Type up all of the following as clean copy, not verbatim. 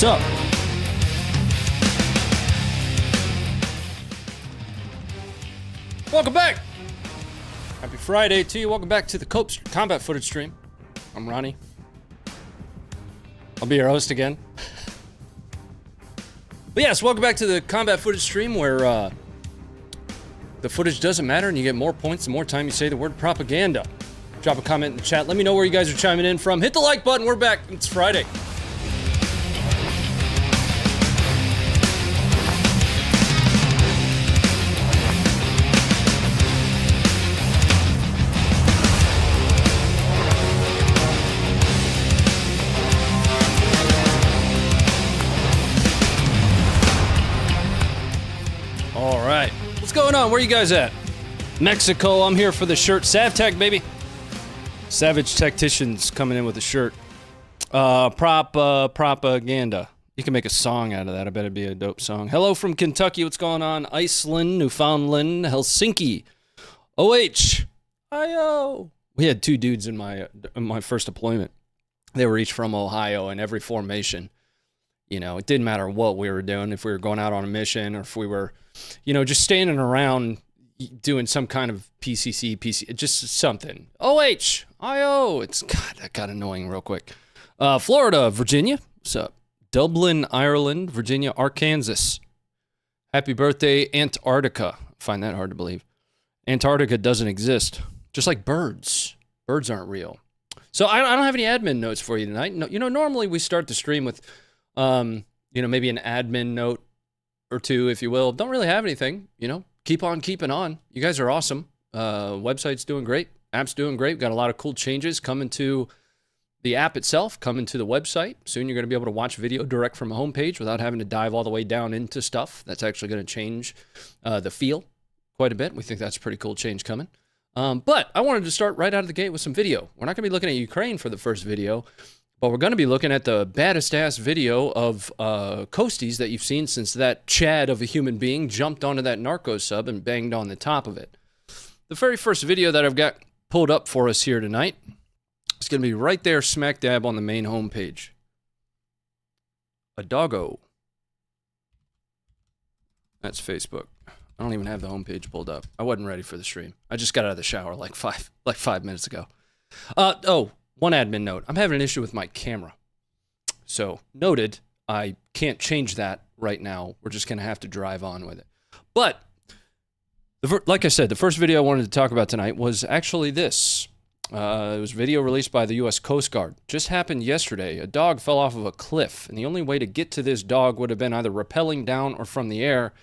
What's up? Welcome back. Happy Friday to you. Welcome back to the combat footage stream. I'm Ronnie. I'll be your host again. But yes, welcome back to the combat footage stream where the footage doesn't matter and you get more points the more time you say the word propaganda. Drop a comment in the chat. Let me know where you guys are chiming in from. Hit the like button. We're back. It's Friday. All right. What's going on? Where you guys at? Mexico. I'm here for the shirt. SavTech, baby. Savage Tacticians coming in with a shirt. Propaganda. You can make a song out of that. I bet it'd be a dope song. Hello from Kentucky. What's going on? Iceland, Newfoundland, Helsinki. OH. IO. We had two dudes in my first deployment. They were each from Ohio, and every formation, you know, it didn't matter what we were doing, if we were going out on a mission or if we were, you know, just standing around doing some kind of PC, just something. OH, IO. It's, God, that got annoying real quick. Florida, Virginia. What's up? Dublin, Ireland, Virginia, Arkansas. Happy birthday, Antarctica. I find that hard to believe. Antarctica doesn't exist. Just like birds. Birds aren't real. So I don't have any admin notes for you tonight. No, you know, normally we start the stream with, you know, maybe an admin note or two, if you will. Don't really have anything, you know. Keep on keeping on. You guys are awesome. Website's doing great. App's doing great. We've got a lot of cool changes coming to the app itself, coming to the website. Soon you're going to be able to watch video direct from a homepage without having to dive all the way down into stuff. That's actually going to change the feel quite a bit. We think that's a pretty cool change coming. But I wanted to start right out of the gate with some video. We're not going to be looking at Ukraine for the first video, but we're going to be looking at the baddest ass video of Coasties that you've seen since that Chad of a human being jumped onto that narco sub and banged on the top of it. The very first video that I've got pulled up for us here tonight is going to be right there smack dab on the main homepage. A doggo. That's Facebook. I don't even have the homepage pulled up. I wasn't ready for the stream. I just got out of the shower like five minutes ago. Oh. One admin note, I'm having an issue with my camera. So, noted, I can't change that right now. We're just going to have to drive on with it. But, like I said, the first video I wanted to talk about tonight was actually this. It was a video released by the U.S. Coast Guard. Just happened yesterday. A dog fell off of a cliff, and the only way to get to this dog would have been either rappelling down or from the air,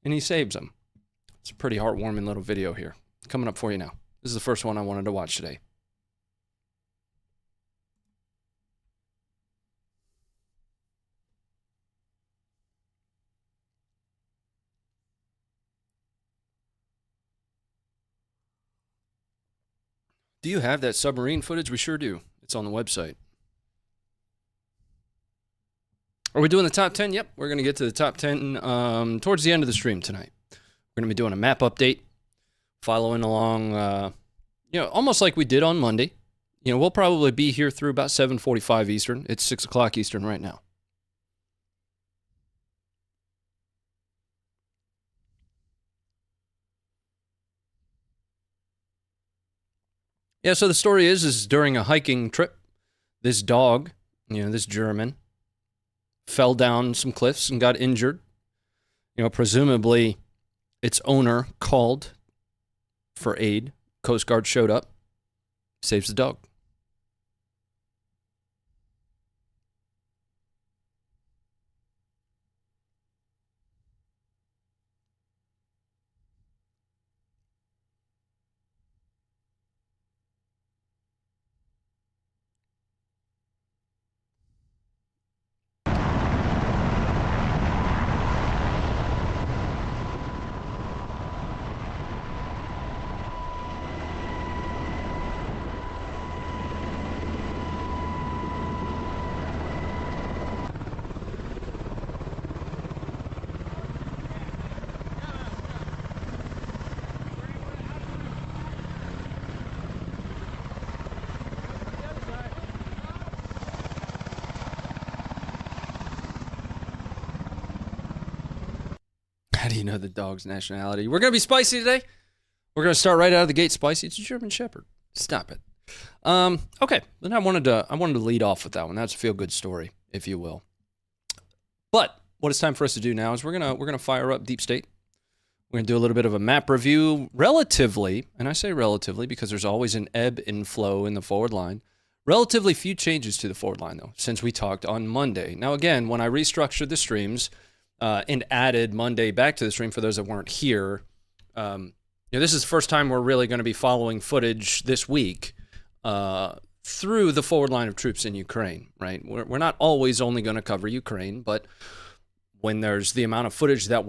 and he saves him. It's a pretty heartwarming little video here. Coming up for you now. This is the first one I wanted to watch today. Do you have that submarine footage? We sure do. It's on the website. Are we doing the top 10? Yep, we're going to get to the top 10 towards the end of the stream tonight. We're going to be doing a map update, following along, you know, almost like we did on Monday. You know, we'll probably be here through about 7:45 Eastern. It's 6 o'clock Eastern right now. Yeah, so the story is during a hiking trip, this dog, you know, this German, fell down some cliffs and got injured. You know, presumably its owner called for aid. Coast Guard showed up, saves the dog. How do you know the dog's nationality? We're going to be spicy today. We're going to start right out of the gate spicy. It's a German Shepherd. Stop it. Okay. Then I wanted to lead off with that one. That's a feel-good story, if you will. But what it's time for us to do now is we're gonna fire up Deep State. We're going to do a little bit of a map review, relatively, and I say relatively because there's always an ebb and flow in the forward line. Relatively few changes to the forward line, though, since we talked on Monday. Now, again, when I restructured the streams and added Monday back to the stream for those that weren't here, this is the first time we're really going to be following footage this week through the forward line of troops in Ukraine, right? We're not always only going to cover Ukraine, but when there's the amount of footage that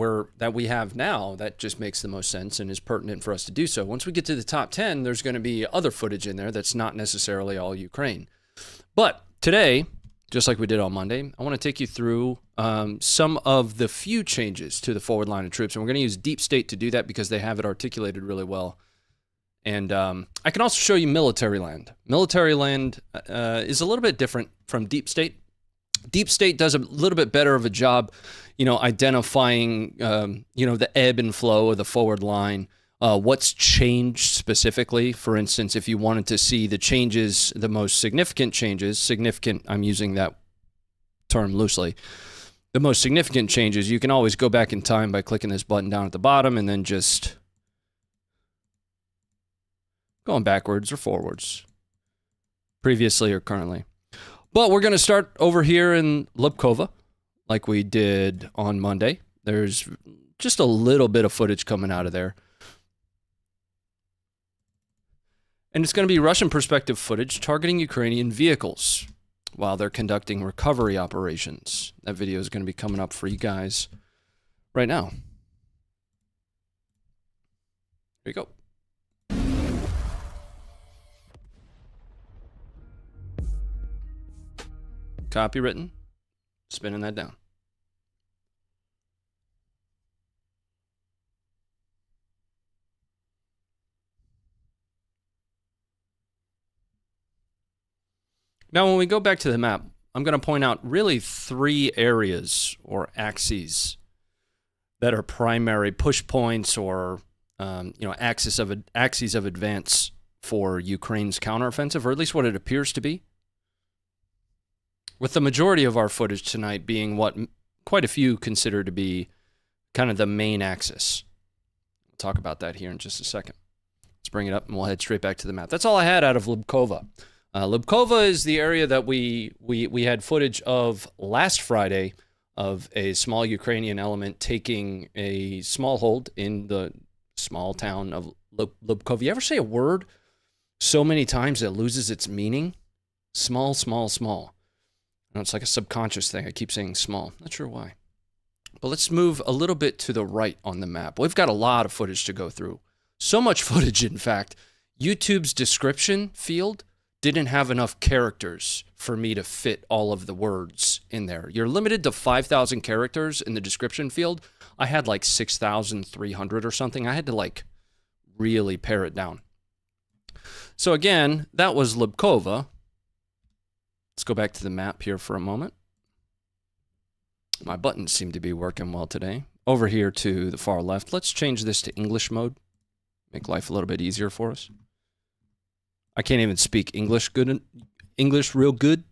we have now, that just makes the most sense and is pertinent for us to do so. Once we get to the top 10, there's going to be other footage in there that's not necessarily all Ukraine. But today, just like we did on Monday, I want to take you through some of the few changes to the forward line of troops. And we're going to use Deep State to do that because they have it articulated really well. And I can also show you military land. Military land is a little bit different from Deep State. Deep State does a little bit better of a job, identifying, the ebb and flow of the forward line, what's changed specifically. For instance, if you wanted to see the changes, the most significant changes, I'm using that term loosely, the most significant changes, you can always go back in time by clicking this button down at the bottom and then just going backwards or forwards, previously or currently. But we're going to start over here in Lobkove, like we did on Monday. There's just a little bit of footage coming out of there. And it's going to be Russian perspective footage targeting Ukrainian vehicles while they're conducting recovery operations. That video is going to be coming up for you guys right now. Here you go. Copywritten, spinning that down. Now, when we go back to the map, I'm going to point out really three areas or axes that are primary push points or axes of advance for Ukraine's counteroffensive, or at least what it appears to be. With the majority of our footage tonight being what quite a few consider to be kind of the main axis. We'll talk about that here in just a second. Let's bring it up and we'll head straight back to the map. That's all I had out of Lobkove. Lobkove is the area that we had footage of last Friday of a small Ukrainian element taking a small hold in the small town of Lobkove. You ever say a word so many times it loses its meaning? Small, small, small. It's like a subconscious thing. I keep saying small. Not sure why. But let's move a little bit to the right on the map. We've got a lot of footage to go through. So much footage, in fact. YouTube's description field didn't have enough characters for me to fit all of the words in there. You're limited to 5,000 characters in the description field. I had like 6,300 or something. I had to really pare it down. So again, that was Lobkove. Let's go back to the map here for a moment. My buttons seem to be working well today. Over here to the far left, let's change this to English mode. Make life a little bit easier for us. I can't even speak English real good.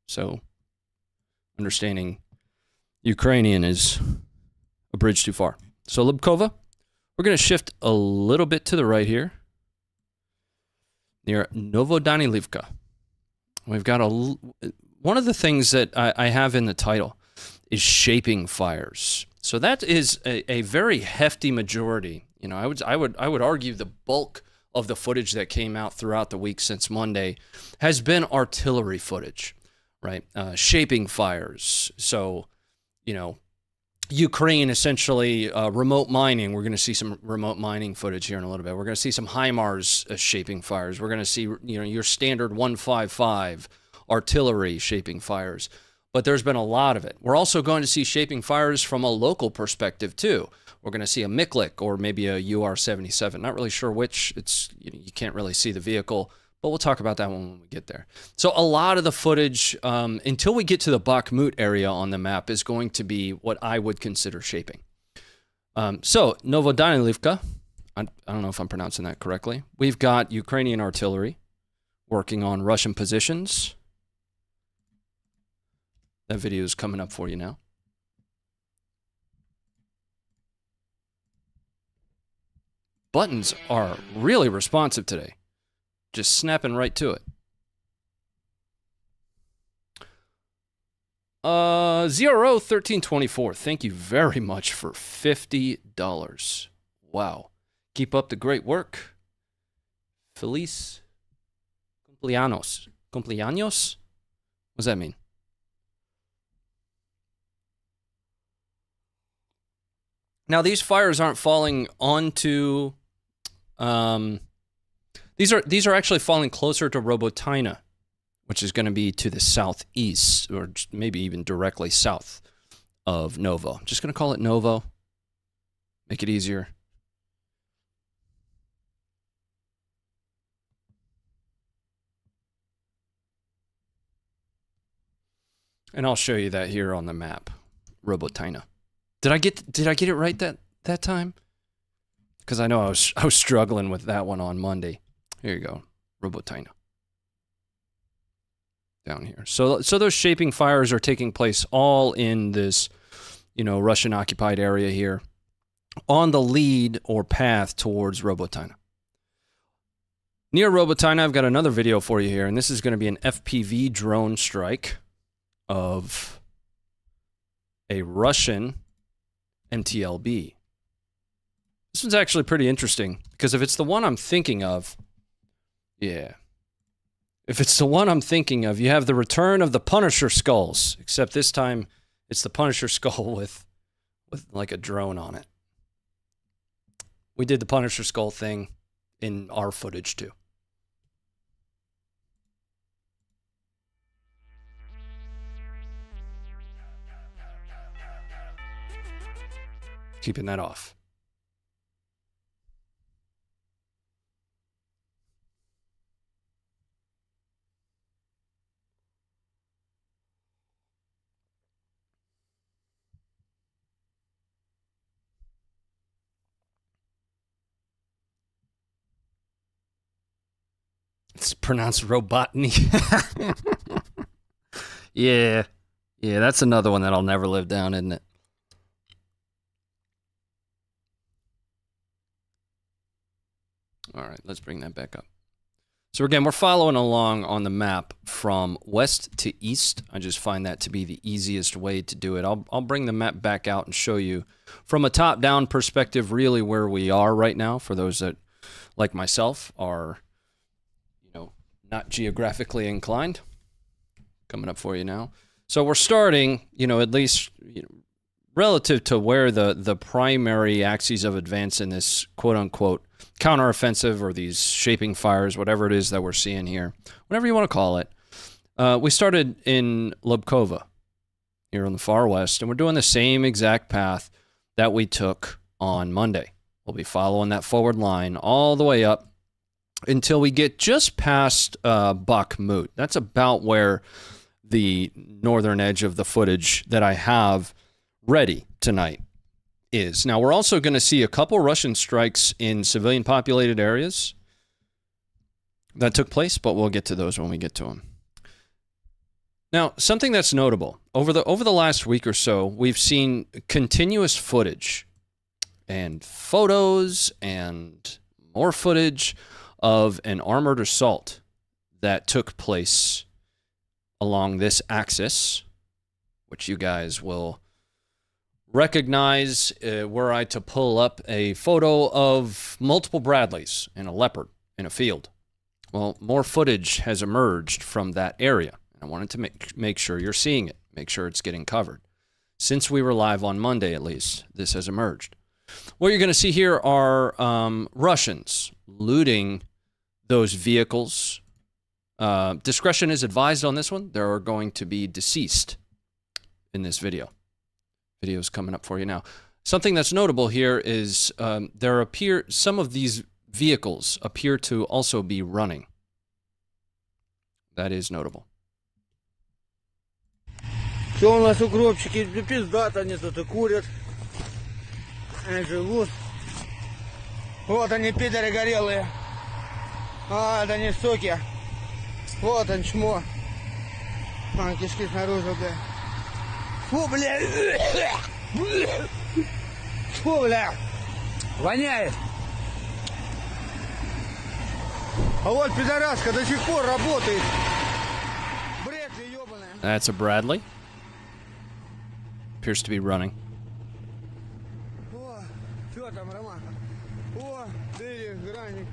So understanding Ukrainian is a bridge too far. So Lobkove, we're going to shift a little bit to the right here. Near Novodanylivka. We've got one of the things that I have in the title is shaping fires. So that is a very hefty majority. I would argue the bulk of the footage that came out throughout the week since Monday has been artillery footage, right? Shaping fires. So, Ukraine essentially remote mining. We're going to see some remote mining footage here in a little bit. We're going to see some HIMARS shaping fires. We're going to see your standard 155 artillery shaping fires. But there's been a lot of it. We're also going to see shaping fires from a local perspective too. We're going to see a Miklik or maybe a UR-77. Not really sure which. It's you can't really see the vehicle. But we'll talk about that one when we get there. So a lot of the footage, until we get to the Bakhmut area on the map, is going to be what I would consider shaping. So, Novodanylivka, I don't know if I'm pronouncing that correctly. We've got Ukrainian artillery working on Russian positions. That video is coming up for you now. Buttons are really responsive today. Just snapping right to it. 1324. Thank you very much for $50. Wow. Keep up the great work. Feliz cumpleaños. Cumpleaños? What does that mean? Now, these fires aren't falling onto... These are actually falling closer to Robotyne, which is going to be to the southeast, or maybe even directly south of Novo. I'm just going to call it Novo. Make it easier. And I'll show you that here on the map. Robotyne. Did I get it right that time? Because I know I was struggling with that one on Monday. Here you go. Robotyne. Down here. So those shaping fires are taking place all in this, Russian occupied area here, on the lead or path towards Robotyne. Near Robotyne, I've got another video for you here, and this is going to be an FPV drone strike of a Russian MTLB. This one's actually pretty interesting, because if it's the one I'm thinking of, yeah. If it's the one I'm thinking of, you have the return of the Punisher skulls, except this time it's the Punisher skull with like a drone on it. We did the Punisher skull thing in our footage too. Keeping that off. It's pronounced Robotyne. Yeah. Yeah, that's another one that I'll never live down, isn't it? All right, let's bring that back up. So again, we're following along on the map from west to east. I just find that to be the easiest way to do it. I'll bring the map back out and show you from a top-down perspective really where we are right now for those that, like myself, are not geographically inclined. Coming up for you now. So we're starting, at least relative to where the primary axes of advance in this quote-unquote counteroffensive or these shaping fires, whatever it is that we're seeing here, whatever you want to call it. We started in Lobkove here on the far west, and we're doing the same exact path that we took on Monday. We'll be following that forward line all the way up until we get just past Bakhmut. That's about where the northern edge of the footage that I have ready tonight is. Now, we're also going to see a couple Russian strikes in civilian populated areas that took place, but we'll get to those when we get to them. Now, something that's notable, over the last week or so, we've seen continuous footage and photos and more footage of an armored assault that took place along this axis, which you guys will recognize were I to pull up a photo of multiple Bradleys and a Leopard in a field. Well, more footage has emerged from that area. I wanted to make sure you're seeing it, make sure it's getting covered. Since we were live on Monday, at least, this has emerged. What you're going to see here are Russians looting those vehicles. Discretion is advised on this one. There are going to be deceased in this video. Video's coming up for you now. Something that's notable here is some of these vehicles appear to also be running. That is notable. Что у нас укропчики? Пиздато они тут и курят. живут. Вот они, пидоры горелые. Вот они, суки. Вот он, чмо. А, кишки снаружи, бля. Фу, бля. Фу, бля. Воняет. А вот пидораска до сих пор работает. Бредли ебаная. That's a Bradley. Appears to be running. О, что там, Ромаха? О, ты граник.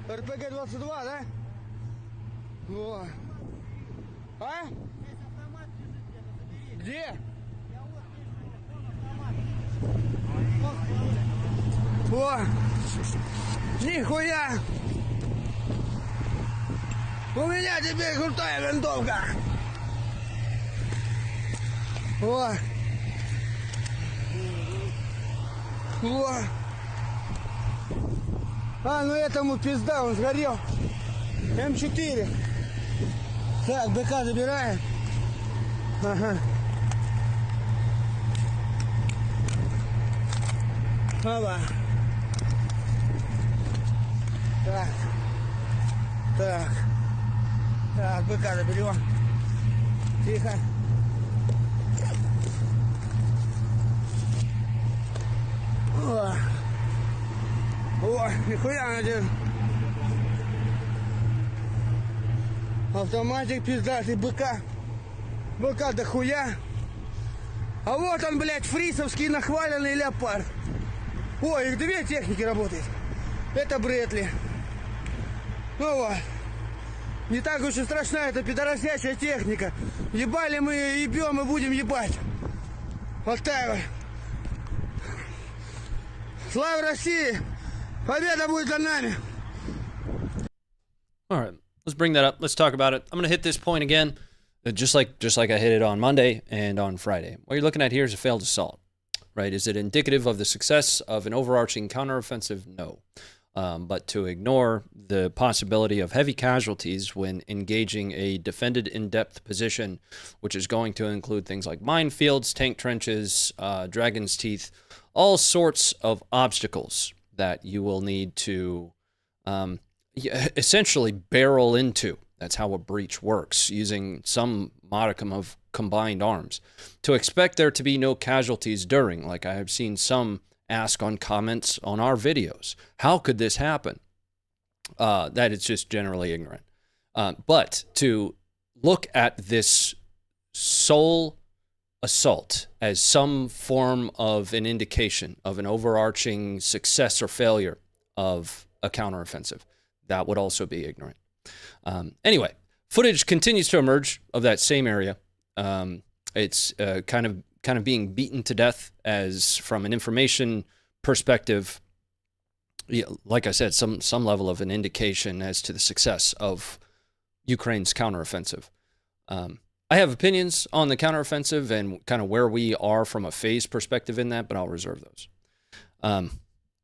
РПГ-22, да? О. А? Где? О! Нихуя! У меня теперь крутая винтовка! О! О! А, ну этому пизда, он сгорел. М4. Так, БК забираем. Ага. Опа. Так. Так. Так, БК заберем. Тихо. О, нихуя надо. Автоматик пиздатый, БК. БК дохуя. А вот он, блядь, фрисовский нахваленный леопард. Ой, их две техники работает. Это Брэдли. Ну вот. Не так уж и страшна эта пидоросячая техника. Ебали мы, ебем и будем ебать. Вот так вот. Слава России! Победа будет за нами! All right, let's bring that up. Let's talk about it. I'm going to hit this point again, just like I hit it on Monday and on Friday. What you're looking at here is a failed assault, right? Is it indicative of the success of an overarching counteroffensive? No. But to ignore the possibility of heavy casualties when engaging a defended in-depth position, which is going to include things like minefields, tank trenches, dragon's teeth, all sorts of obstacles that you will need to essentially barrel into. That's how a breach works, using some modicum of combined arms. To expect there to be no casualties during, like I have seen some ask on comments on our videos, how could this happen? That is just generally ignorant. But to look at this sole assault as some form of an indication of an overarching success or failure of a counteroffensive, that would also be ignorant. Anyway, footage continues to emerge of that same area. It's kind of being beaten to death as from an information perspective. Yeah, like I said, some level of an indication as to the success of Ukraine's counteroffensive. I have opinions on the counteroffensive and kind of where we are from a phase perspective in that, but I'll reserve those.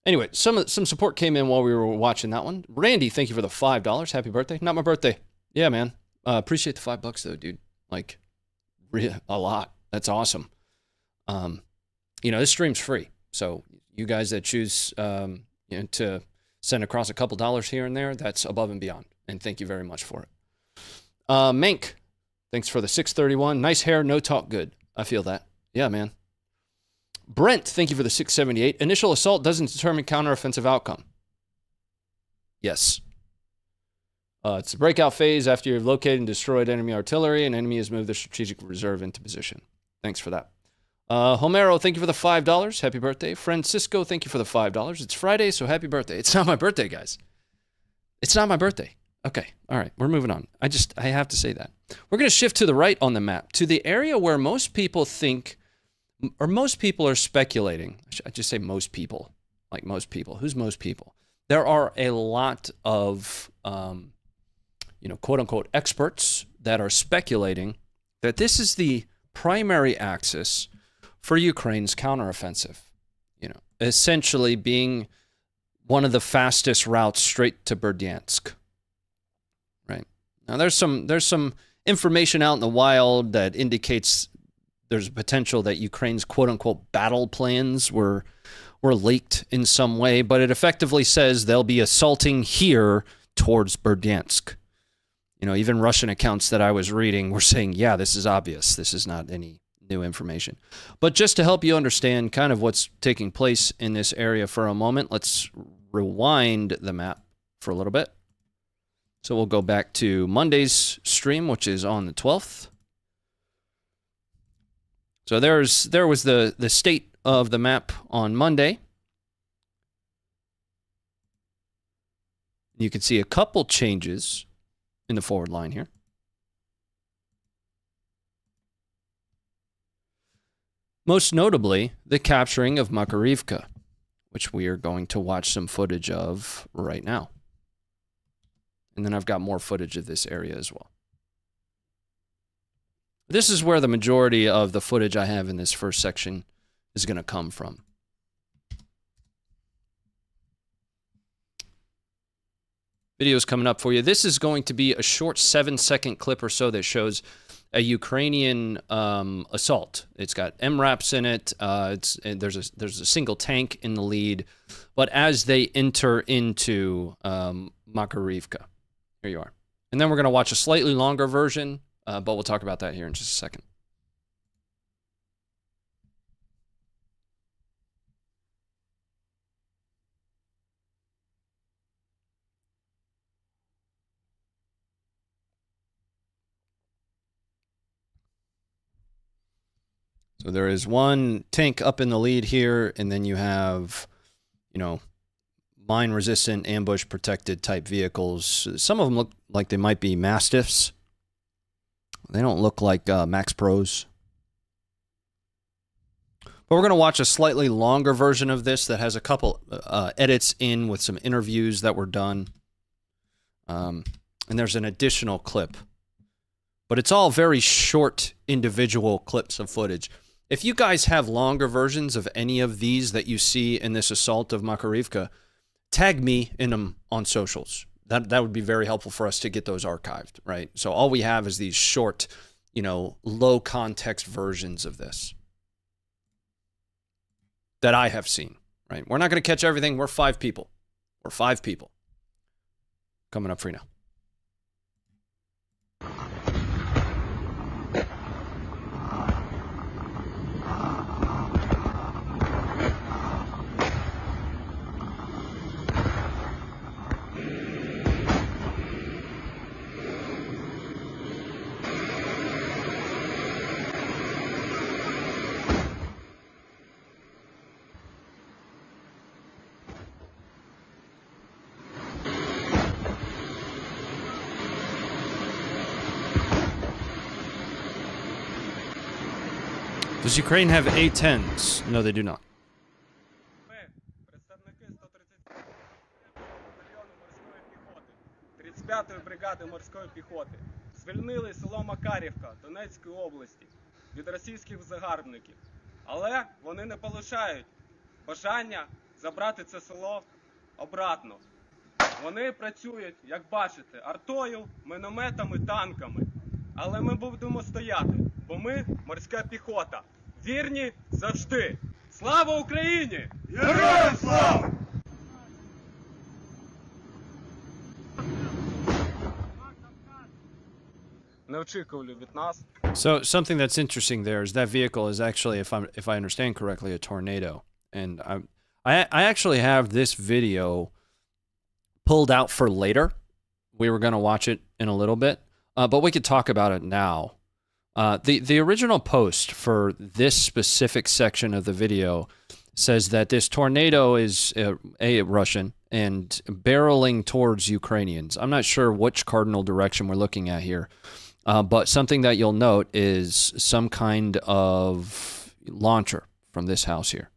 Anyway, some support came in while we were watching that one. Randy, thank you for the $5. Happy birthday. Not my birthday. Yeah, man. Appreciate the $5 though, dude. Like, a lot. That's awesome. This stream's free. So you guys that choose to send across a couple dollars here and there, that's above and beyond. And thank you very much for it. Mank, thanks for the 631. Nice hair, no talk good. I feel that. Yeah, man. Brent, thank you for the 678. Initial assault doesn't determine counteroffensive outcome. Yes. It's a breakout phase after you've located and destroyed enemy artillery and enemy has moved the strategic reserve into position. Thanks for that. Homero, thank you for the $5. Happy birthday. Francisco, thank you for the $5. It's Friday, so happy birthday. It's not my birthday, guys. It's not my birthday. Okay, all right, we're moving on. I have to say that. We're going to shift to the right on the map, to the area where most people think, or most people are speculating. I just say most people, like most people. Who's most people? There are a lot of, quote-unquote experts that are speculating that this is the primary axis for Ukraine's counteroffensive, essentially being one of the fastest routes straight to Berdyansk. Right. Now there's some information out in the wild that indicates there's a potential that Ukraine's quote unquote battle plans were or leaked in some way, but it effectively says they'll be assaulting here towards Berdyansk. You know, even Russian accounts that I was reading were saying, yeah, this is obvious. This is not any new information. But just to help you understand kind of what's taking place in this area for a moment, let's rewind the map for a little bit. So we'll go back to Monday's stream, which is on the 12th. So there was the state of the map on Monday. You can see a couple changes in the forward line here. Most notably, the capturing of Makarivka, which we are going to watch some footage of right now. And then I've got more footage of this area as well. This is where the majority of the footage I have in this first section is going to come from. Video's coming up for you. This is going to be a short 7-second clip or so that shows a Ukrainian assault. It's got MRAPs in it. There's a single tank in the lead. But as they enter into Makarivka, here you are. And then we're going to watch a slightly longer version, but we'll talk about that here in just a second. So there is one tank up in the lead here, and then you have, you know, mine-resistant, ambush-protected type vehicles. Some of them look like they might be Mastiffs. They don't look like Max Pros. But we're going to watch a slightly longer version of this that has a couple edits in with some interviews that were done. And there's an additional clip. But it's all very short individual clips of footage. If you guys have longer versions of any of these that you see in this assault of Makarivka, tag me in them on socials. That would be very helpful for us to get those archived, right? So all we have is these short, you know, low context versions of this that I have seen, right? We're not going to catch everything. We're 5 people. We're 5 people. Coming up for you now. Does Ukraine have A-10s? No, they do not. Ми, представники 35-ї бригади морської піхоти, звільнили село Макарівка Донецької області від російських загарбників. Але вони не полишають бажання забрати це село обратно. Вони працюють, як бачите, артою, мінометами, танками. Але ми будемо стояти, бо ми морська піхота. Вірні завжди. Слава Україні! Героям слава! Не очікували від нас. So something that's interesting there is that vehicle is actually, if I understand correctly, a tornado. And I actually have this video pulled out for later. We were going to watch it in a little bit, but we could talk about it now. The original post for this specific section of the video says that this tornado is a Russian and barreling towards Ukrainians. I'm not sure which cardinal direction we're looking at here, but something that you'll note is some kind of launcher from this house here.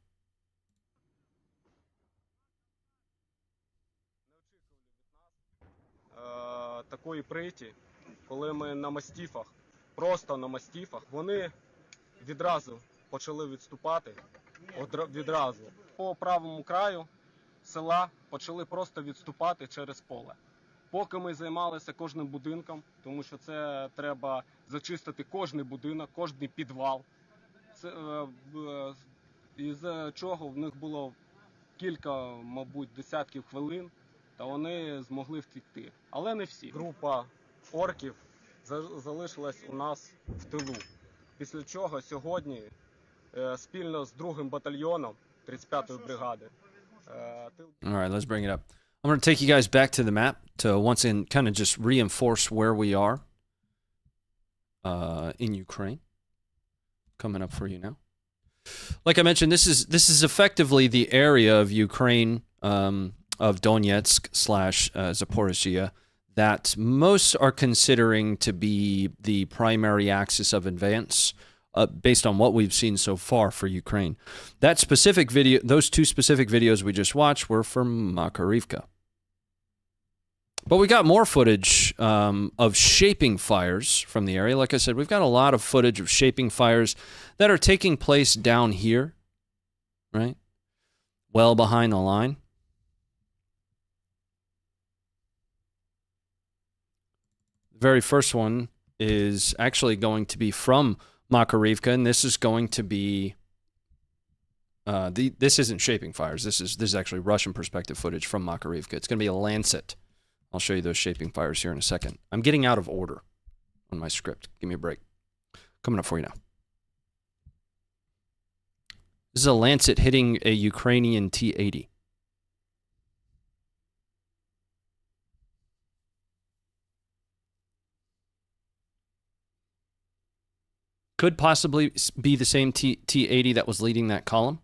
Такої приті, коли ми на мастіфах, просто на мастіфах, вони відразу почали відступати, відразу. По правому краю села почали просто відступати через поле. Поки ми займалися кожним будинком, тому що це треба зачистити кожний будинок, кожний підвал. Із чого в них було кілька, мабуть, десятків хвилин, та вони змогли втекти. Але не всі. Група орків залишилась у нас в тилу. Після чого сьогодні спільно з 2-м батальйоном 35-ї бригади. All right, let's bring it up. I'm going to take you guys back to the map to once again kind of just reinforce where we are in Ukraine. Coming up for you now. Like I mentioned, this is effectively the area of Ukraine, of Donetsk / Zaporizhzhia, that most are considering to be the primary axis of advance, based on what we've seen so far for Ukraine. That specific video, those two specific videos we just watched were from Makarivka. But we got more footage of shaping fires from the area. Like I said, we've got a lot of footage of shaping fires that are taking place down here, right? Well behind the line. The very first one is actually going to be from Makarivka, and this is going to be this isn't shaping fires. This is actually Russian perspective footage from Makarivka. It's going to be a Lancet. I'll show you those shaping fires here in a second. I'm getting out of order on my script. Give me a break. Coming up for you now. This is a Lancet hitting a Ukrainian T-80. Could possibly be the same T-80 that was leading that column.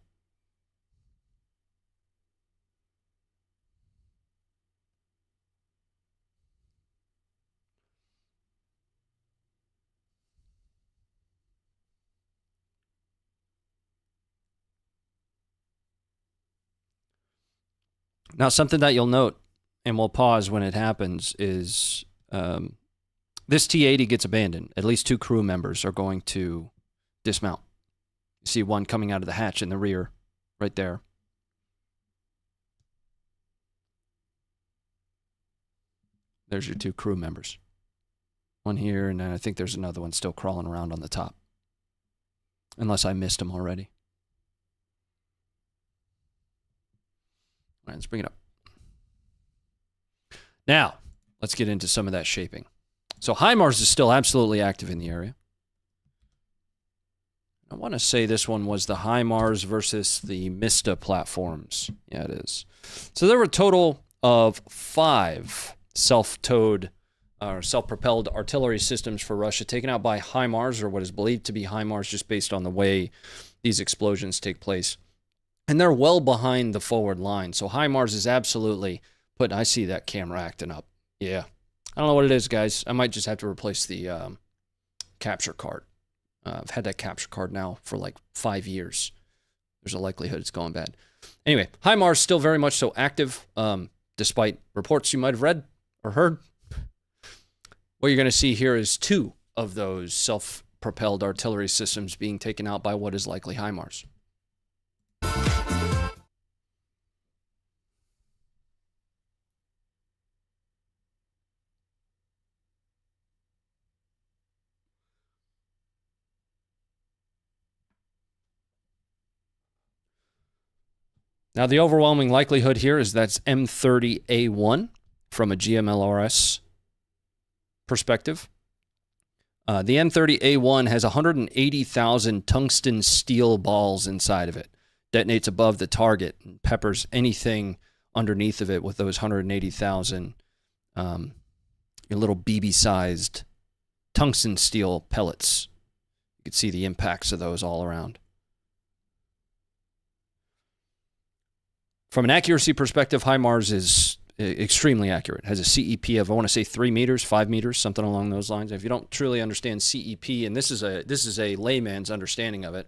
Now, something that you'll note, and we'll pause when it happens, is this T-80 gets abandoned. At least 2 crew members are going to dismount. You see one coming out of the hatch in the rear, right there. There's your 2 crew members. One here, and then I think there's another one still crawling around on the top. Unless I missed him already. All right, let's bring it up. Now, let's get into some of that shaping. So HIMARS is still absolutely active in the area. I want to say this one was the HIMARS versus the MISTA platforms. Yeah, it is. So there were a total of 5 self-towed or self-propelled artillery systems for Russia taken out by HIMARS, or what is believed to be HIMARS, just based on the way these explosions take place. And they're well behind the forward line. So HIMARS is absolutely I see that camera acting up. Yeah. I don't know what it is, guys. I might just have to replace the capture card. I've had that capture card now for like 5 years. There's a likelihood it's going bad. Anyway, HIMARS still very much so active, despite reports you might have read or heard. What you're going to see here is 2 of those self-propelled artillery systems being taken out by what is likely HIMARS. Now, the overwhelming likelihood here is that's M30A1 from a GMLRS perspective. The M30A1 has 180,000 tungsten steel balls inside of it. Detonates above the target and peppers anything underneath of it with those 180,000 your little BB-sized tungsten steel pellets. You can see the impacts of those all around. From an accuracy perspective, HIMARS is extremely accurate. It has a CEP of, I want to say, 3 meters, 5 meters, something along those lines. If you don't truly understand CEP, and this is a layman's understanding of it,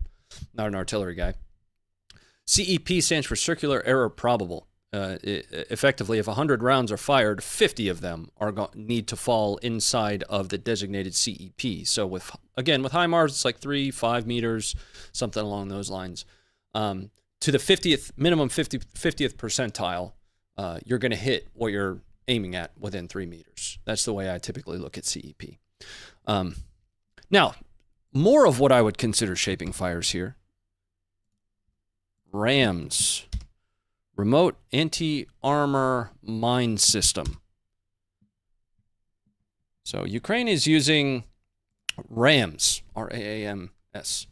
not an artillery guy. CEP stands for circular error probable. Effectively, if 100 rounds are fired, 50 of them need to fall inside of the designated CEP. So with HIMARS, it's like 3-5 meters, something along those lines. To the minimum 50th percentile, you're going to hit what you're aiming at within 3 meters. That's the way I typically look at CEP. Now, more of what I would consider shaping fires here. Rams Remote anti-armor mine system. So Ukraine is using RAMS, R-A-A-M-S,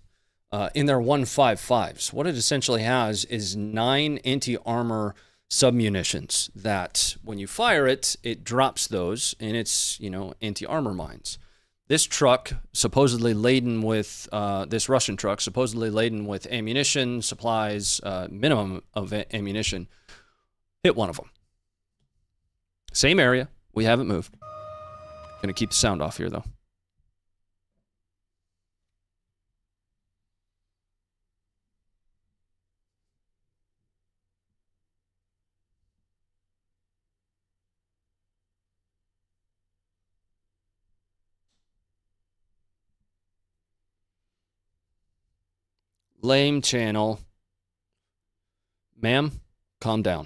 in their 155s. What it essentially has is 9 anti-armor submunitions that when you fire it, it drops those, and it's, you know, anti-armor mines. This truck, supposedly laden with, this Russian truck, supposedly laden with ammunition, supplies, minimum of ammunition, hit one of them. Same area. We haven't moved. Gonna keep the sound off here, though. Lame channel. Ma'am, calm down.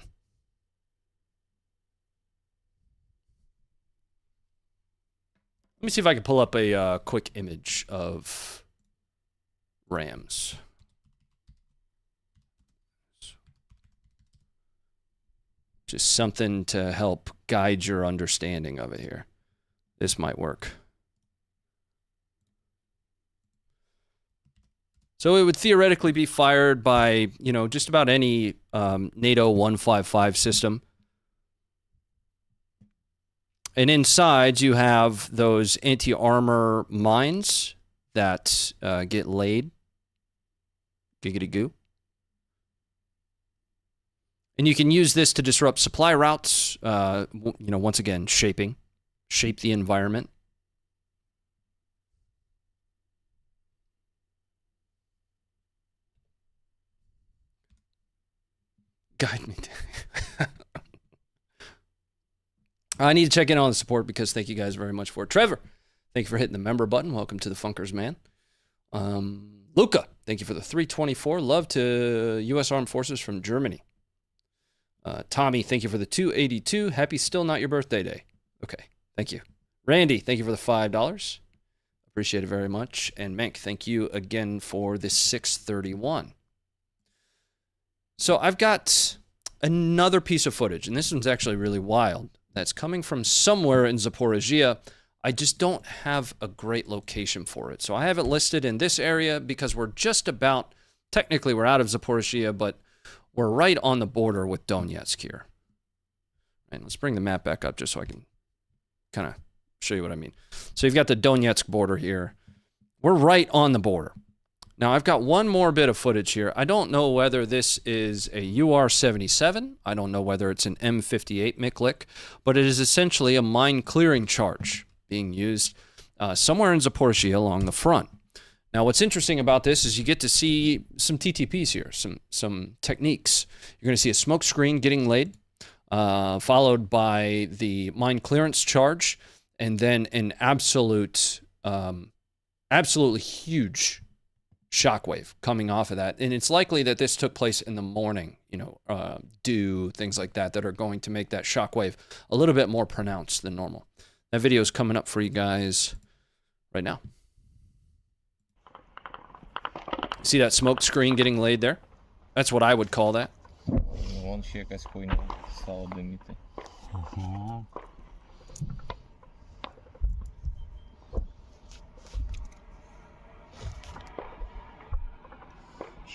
Let me see if I can pull up a quick image of RAMS. Just something to help guide your understanding of it here. This might work. So it would theoretically be fired by, you know, just about any NATO 155 system. And inside you have those anti-armor mines that get laid. Giggity goo. And you can use this to disrupt supply routes. You know, once again, shape the environment. Guide me. I need to check in on the support because thank you guys very much for it. Trevor, thank you for hitting the member button. Welcome to the Funkers, man. Luca, thank you for the 324. Love to U.S. Armed Forces from Germany. Tommy, thank you for the 282. Happy still not your birthday day. Okay, thank you. Randy, thank you for the $5. Appreciate it very much. And Menk, thank you again for the 631. So I've got another piece of footage, and this one's actually really wild. That's coming from somewhere in Zaporizhzhia. I just don't have a great location for it. So I have it listed in this area because we're just about, technically we're out of Zaporizhzhia, but we're right on the border with Donetsk here. And let's bring the map back up just so I can kind of show you what I mean. So you've got the Donetsk border here. We're right on the border. Now, I've got one more bit of footage here. I don't know whether this is a UR-77. I don't know whether it's an M58 Miklik, but it is essentially a mine clearing charge being used somewhere in Zaporizhzhia along the front. Now, what's interesting about this is you get to see some TTPs here, some techniques. You're going to see a smoke screen getting laid, followed by the mine clearance charge, and then an absolutely huge shockwave coming off of that. And it's likely that this took place in the morning, you know, dew, things like that are going to make that shockwave a little bit more pronounced than normal. That video is coming up for you guys right now. See that smoke screen getting laid there? That's what I would call that.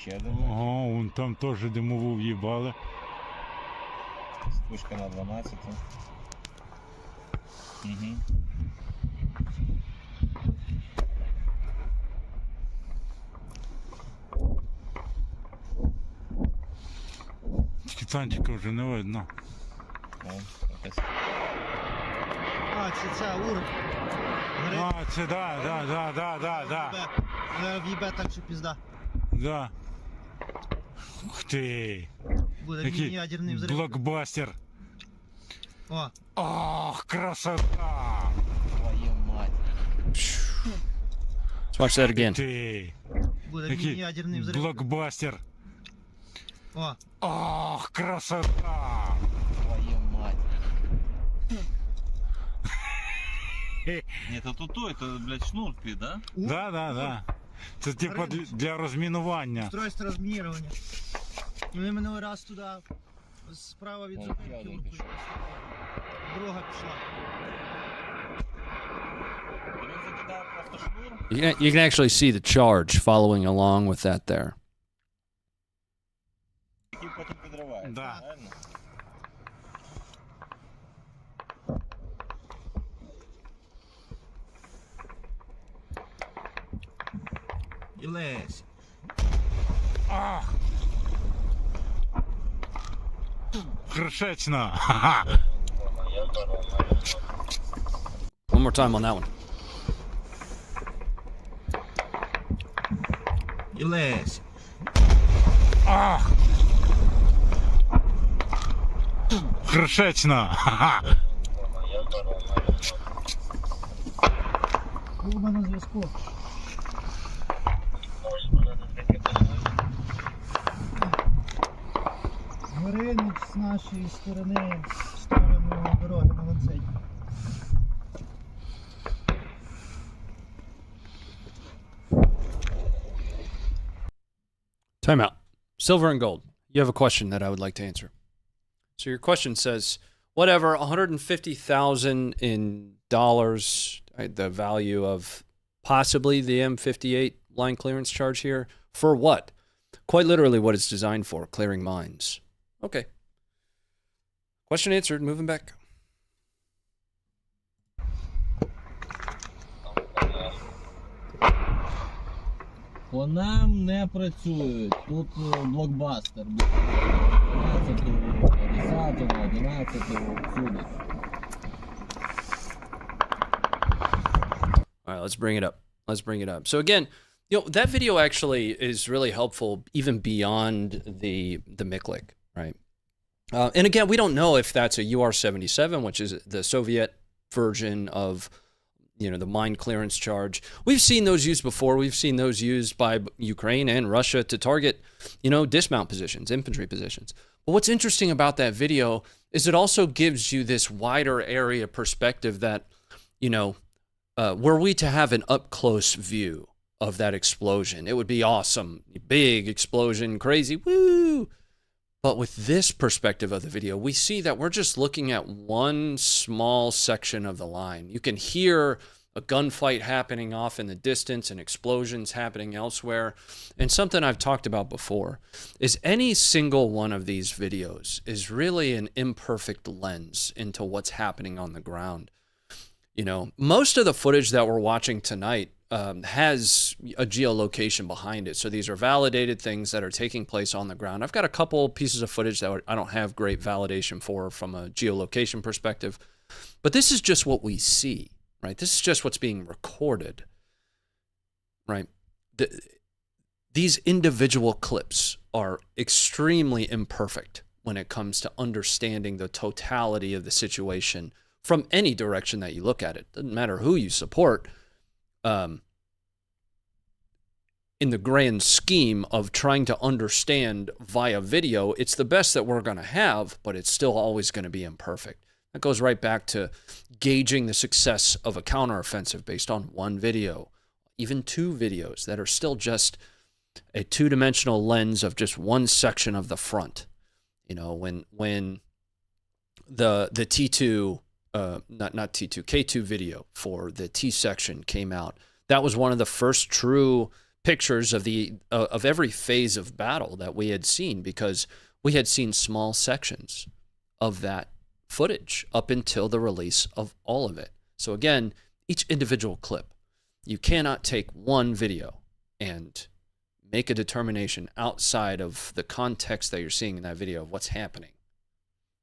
Ага, вон там тоже дымову въебало. Вспышка на 12. Угу. Танчика вже не видно. А, це ур. А, це да. В'їбе так, що пізда. Да. Ух ти. Буде ядерний взрив. Блокбастер. О. Ох, красота. Твою мать. Let's watch that again. Ти. Буде ядерний взрив. Блокбастер. О. Ох, красота. Твою мать. Нет, это то, это, блядь, шнурки, да? Да. Це типа для розмінування. Устройство розмінування. Ми минулий раз туди Справа від Ну, зупинки я уркує. пішов. Друга пішла. Він закидає просто шнур. You can actually see the charge following along with that there. Який потім підривається, Да. правильно? І лезь. Кришечно. Ха-ха. One more time on that one. І лезь. Кришечно. Ха-ха. Куба на зв'язку. Горинич з нашої сторони в сторону дороги на Ланцеті. Time out. Silver and gold. You have a question that I would like to answer. So your question says, whatever, 150,000 in dollars, the value of possibly the M58 line clearance charge here. For what? Quite literally what it's designed for, clearing mines. Okay. Question answered. Moving back. По нам не працюють. Тут блокбастер. 10-го, 11-го, всюди. All right, let's bring it up. Let's bring it up. So again, that video actually is really helpful even beyond the Miklik, right? And again, we don't know if that's a UR-77, which is the Soviet version of, the mine clearance charge. We've seen those used before. We've seen those used by Ukraine and Russia to target, dismount positions, infantry positions. But what's interesting about that video is it also gives you this wider area perspective that, were we to have an up-close view of that explosion, it would be awesome. Big explosion, crazy, woo! But with this perspective of the video, we see that we're just looking at one small section of the line. You can hear a gunfight happening off in the distance and explosions happening elsewhere. And something I've talked about before is any single one of these videos is really an imperfect lens into what's happening on the ground. Most of the footage that we're watching tonight has a geolocation behind it. So these are validated things that are taking place on the ground. I've got a couple pieces of footage that I don't have great validation for from a geolocation perspective, but this is just what we see, right? This is just what's being recorded, right? These individual clips are extremely imperfect when it comes to understanding the totality of the situation from any direction that you look at it. Doesn't matter who you support. In the grand scheme of trying to understand via video, it's the best that we're going to have, but it's still always going to be imperfect. That goes right back to gauging the success of a counteroffensive based on one video, even two videos that are still just a two-dimensional lens of just one section of the front. When the T2, not T2, K2 video for the T section came out, that was one of the first true pictures of every phase of battle that we had seen, because we had seen small sections of that footage up until the release of all of it. So again, each individual clip, you cannot take one video and make a determination outside of the context that you're seeing in that video of what's happening.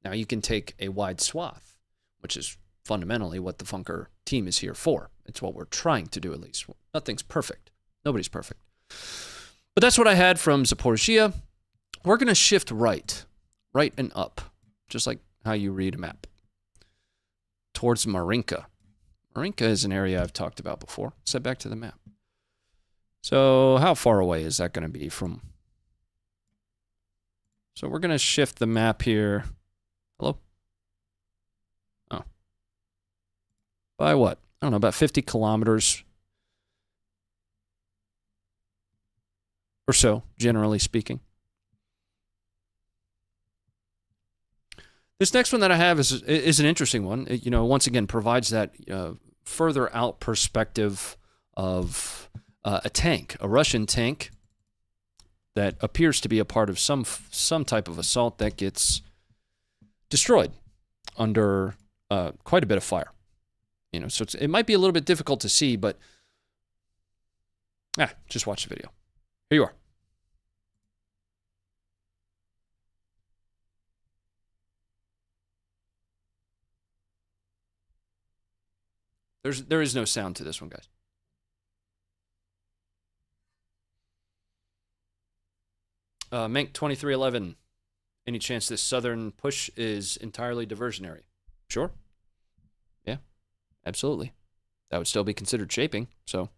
Now you can take a wide swath, which is fundamentally what the Funker team is here for. It's what we're trying to do, at least. Nothing's perfect. Nobody's perfect. But that's what I had from Zaporizhzhia. We're going to shift right and up, just like how you read a map, towards Marinka. Marinka is an area I've talked about before. Set back to the map. So how far away is that going to be from? So we're going to shift the map here. Hello? Oh. By what? I don't know, about 50 kilometers or so, generally speaking. This next one that I have is an interesting one. It, once again provides that further out perspective of a tank, a Russian tank that appears to be a part of some type of assault that gets destroyed under quite a bit of fire. So it might be a little bit difficult to see, but just watch the video. Here you are. There is no sound to this one, guys. Mank 2311. Any chance this southern push is entirely diversionary? Sure. Yeah, absolutely. That would still be considered shaping. So,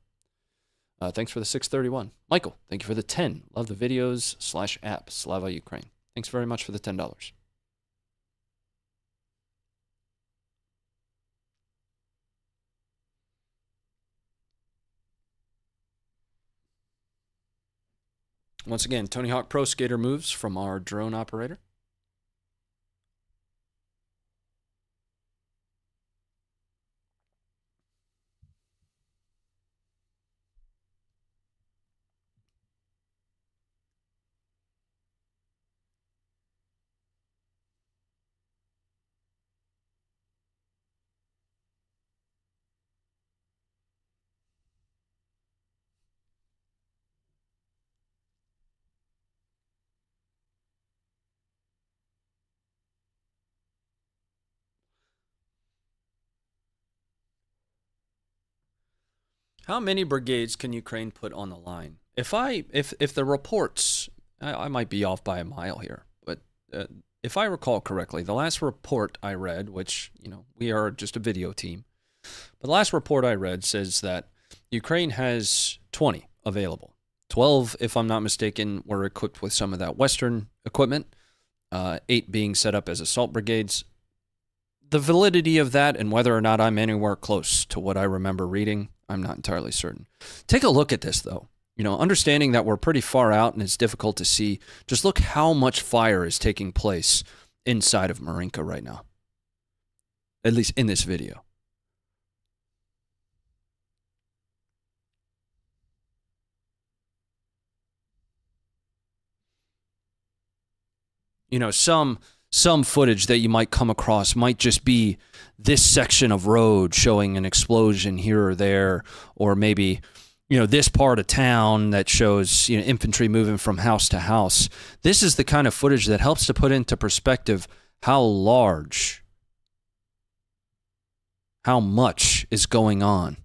thanks for the 631. Michael, thank you for the 10. Love the videos /app. Slava Ukraine. Thanks very much for the $10. Once again, Tony Hawk Pro Skater moves from our drone operator. How many brigades can Ukraine put on the line? If the reports, I might be off by a mile here, but if I recall correctly, the last report I read, which, we are just a video team, but the last report I read says that Ukraine has 20 available. 12, if I'm not mistaken, were equipped with some of that Western equipment, 8 being set up as assault brigades. The validity of that and whether or not I'm anywhere close to what I remember reading, I'm not entirely certain. Take a look at this, though. Understanding that we're pretty far out and it's difficult to see, just look how much fire is taking place inside of Marinka right now. At least in this video. Some footage that you might come across might just be this section of road showing an explosion here or there, or maybe, this part of town that shows, infantry moving from house to house. This is the kind of footage that helps to put into perspective how large, how much is going on.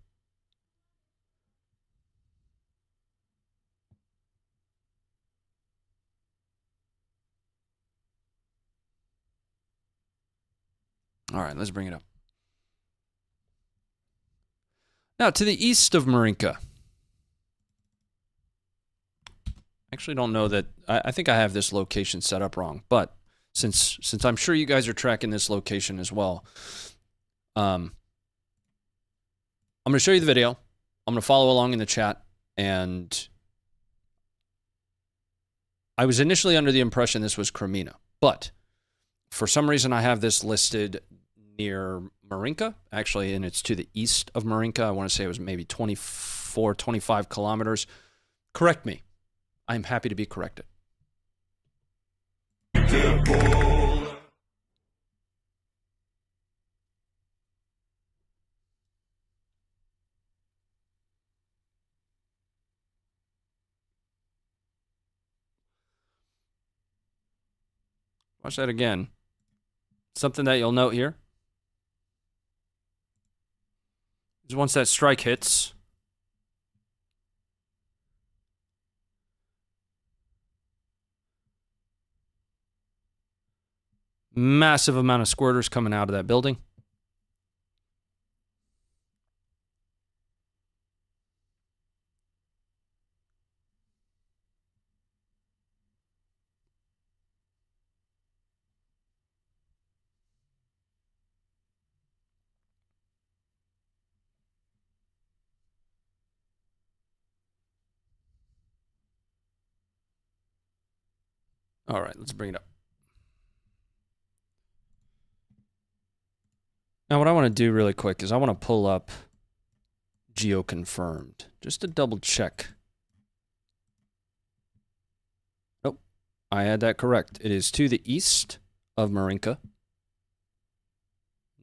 All right, let's bring it up. Now, to the east of Marinka. I actually don't know that. I think I have this location set up wrong, but since I'm sure you guys are tracking this location as well, I'm going to show you the video. I'm going to follow along in the chat, and I was initially under the impression this was Kreminna, but for some reason I have this listed near Marinka, actually, and it's to the east of Marinka. I want to say it was maybe 24, 25 kilometers. Correct me. I'm happy to be corrected. Watch that again. Something that you'll note here is once that strike hits, massive amount of squirters coming out of that building. All right, let's bring it up. Now, what I want to do really quick is I want to pull up geoconfirmed just to double check. Nope, I had that correct. It is to the east of Marinka.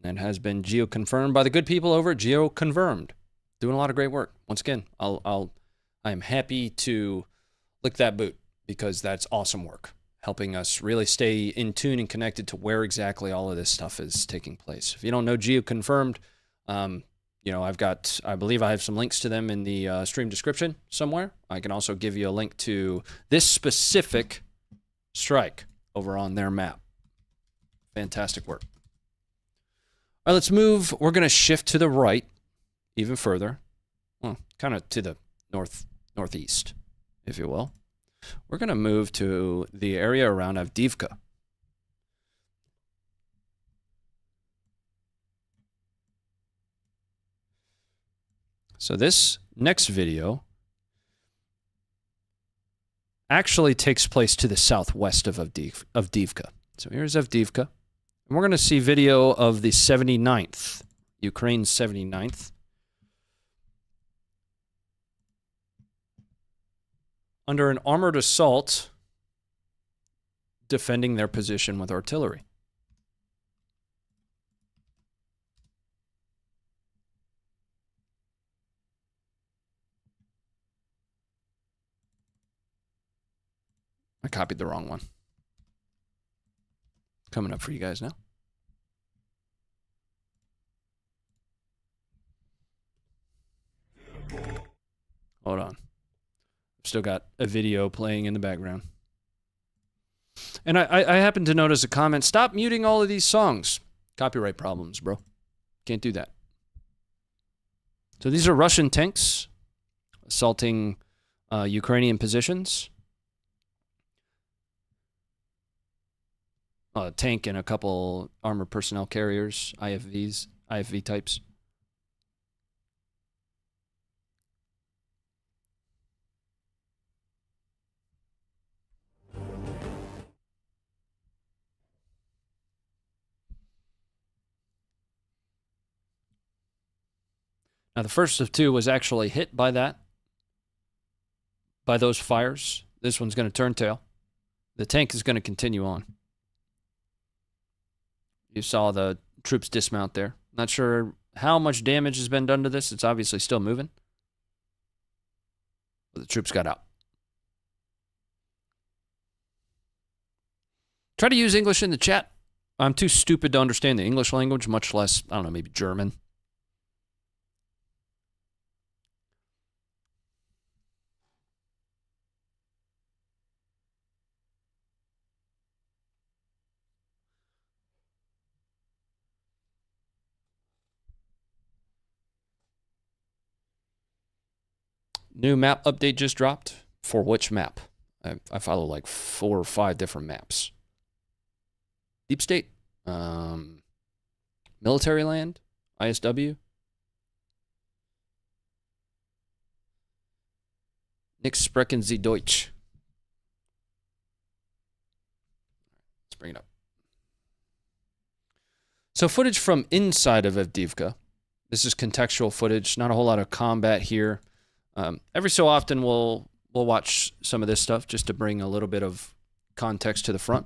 And has been geoconfirmed by the good people over at Geoconfirmed. Doing a lot of great work. Once again, I am happy to lick that boot because that's awesome work, helping us really stay in tune and connected to where exactly all of this stuff is taking place. If you don't know Geoconfirmed, you know, I believe I have some links to them in the stream description somewhere. I can also give you a link to this specific strike over on their map. Fantastic work. All right, let's move. We're going to shift to the right even further. Well, kind of to the northeast, if you will. We're going to move to the area around Avdiivka. So this next video actually takes place to the southwest of Avdiivka. So here's Avdiivka. And we're going to see video of the 79th, Ukraine's 79th. Under an armored assault, defending their position with artillery. I copied the wrong one. Coming up for you guys now. Hold on. Still got a video playing in the background. And I happened to notice a comment. Stop muting all of these songs. Copyright problems, bro. Can't do that. So these are Russian tanks assaulting Ukrainian positions. A tank and a couple armored personnel carriers, IFV types. Now, the first of two was actually hit by those fires. This one's going to turn tail. The tank is going to continue on. You saw the troops dismount there. Not sure how much damage has been done to this. It's obviously still moving. But the troops got out. Try to use English in the chat. I'm too stupid to understand the English language, much less, I don't know, maybe German. New map update just dropped. For which map? I follow like 4 or 5 different maps. Deep State, Military Land, ISW. Nix sprechen Sie Deutsch. Let's bring it up. So footage from inside of Avdiivka. This is contextual footage. Not a whole lot of combat here. Every so often we'll watch some of this stuff just to bring a little bit of context to the front.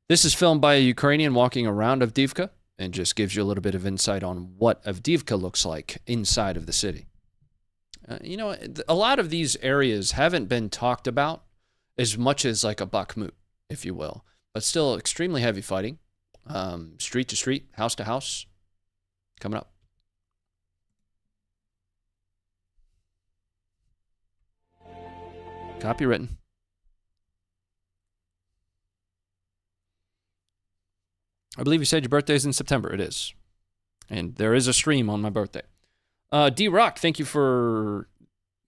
This is filmed by a Ukrainian walking around Avdiivka and just gives you a little bit of insight on what Avdiivka looks like inside of the city. You know, a lot of these areas haven't been talked about as much as like a Bakhmut, if you will, but still extremely heavy fighting. Street to street, house to house, coming up. Copywritten. I believe you said your birthday is in September. It is. And there is a stream on my birthday. D-Rock, thank you for